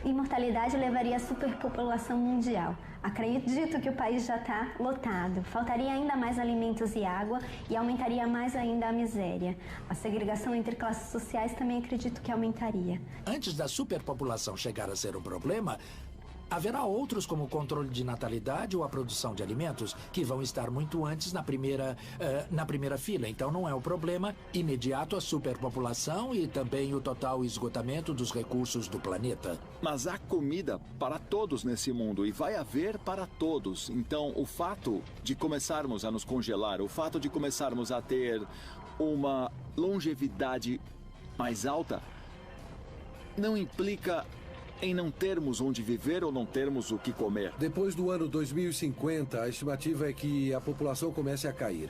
Imortalidade levaria à superpopulação mundial. Acredito que o país já está lotado. Faltaria ainda mais alimentos e água e aumentaria mais ainda a miséria. A segregação entre classes sociais também acredito que aumentaria. Antes da superpopulação chegar a ser um problema, haverá outros como o controle de natalidade ou a produção de alimentos que vão estar muito antes na primeira fila. Então não é o problema imediato a superpopulação e também o total esgotamento dos recursos do planeta. Mas há comida para todos nesse mundo e vai haver para todos. Então o fato de começarmos a nos congelar, o fato de começarmos a ter uma longevidade mais alta, não implica em não termos onde viver ou não termos o que comer. Depois do ano 2050, a estimativa é que a população comece a cair.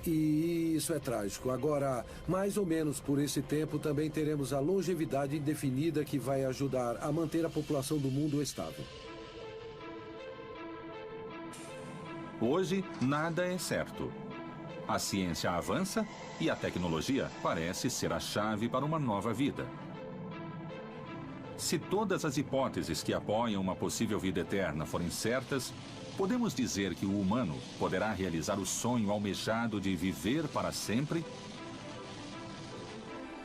E isso é trágico. Agora, mais ou menos por esse tempo, também teremos a longevidade indefinida que vai ajudar a manter a população do mundo estável. Hoje, nada é certo. A ciência avança e a tecnologia parece ser a chave para uma nova vida. Se todas as hipóteses que apoiam uma possível vida eterna forem certas, podemos dizer que o humano poderá realizar o sonho almejado de viver para sempre?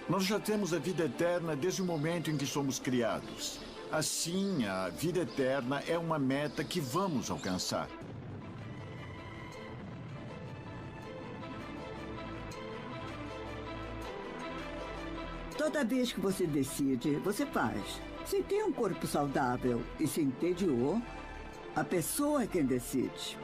Nós já temos a vida eterna desde o momento em que somos criados. Assim, a vida eterna é uma meta que vamos alcançar. Toda vez que você decide, você faz. Se tem um corpo saudável e se entediou, a pessoa é quem decide.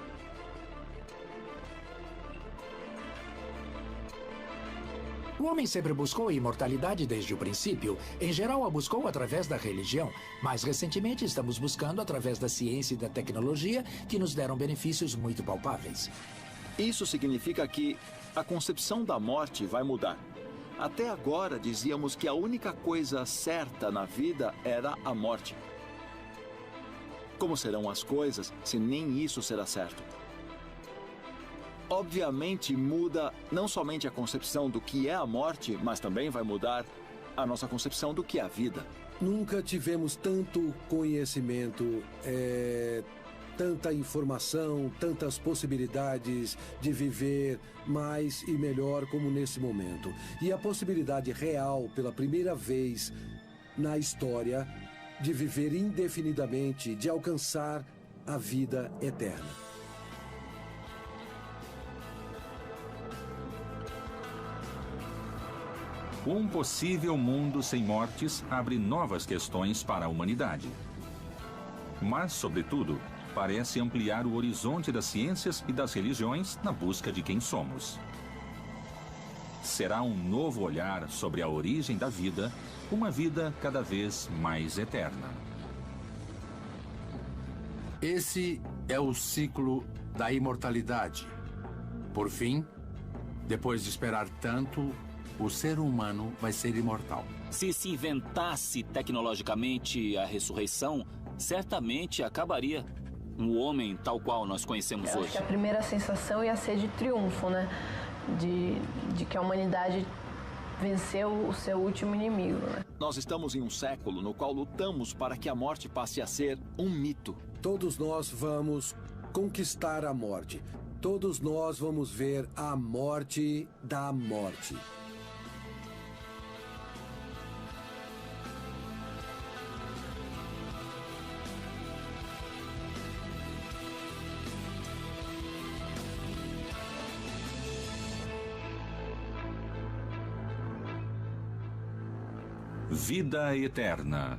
O homem sempre buscou a imortalidade desde o princípio. Em geral, a buscou através da religião. Mais recentemente, estamos buscando através da ciência e da tecnologia, que nos deram benefícios muito palpáveis. Isso significa que a concepção da morte vai mudar. Até agora, dizíamos que a única coisa certa na vida era a morte. Como serão as coisas se nem isso será certo? obviamente muda não somente a concepção do que é a morte, mas também vai mudar a nossa concepção do que é a vida. Nunca tivemos tanto conhecimento, tanta informação, tantas possibilidades de viver mais e melhor como nesse momento. E a possibilidade real, pela primeira vez na história, de viver indefinidamente, de alcançar a vida eterna. Um possível mundo sem mortes abre novas questões para a humanidade. Mas, sobretudo, parece ampliar o horizonte das ciências e das religiões na busca de quem somos. Será um novo olhar sobre a origem da vida, uma vida cada vez mais eterna. Esse é o ciclo da imortalidade. Por fim, depois de esperar tanto, o ser humano vai ser imortal. Se se inventasse tecnologicamente a ressurreição, certamente acabaria um homem tal qual nós conhecemos Acho hoje. que a primeira sensação ia ser de triunfo, né? De que a humanidade venceu o seu último inimigo, né? Nós estamos em um século no qual lutamos para que a morte passe a ser um mito. Todos nós vamos conquistar a morte. Todos nós vamos ver a morte da morte. Vida eterna.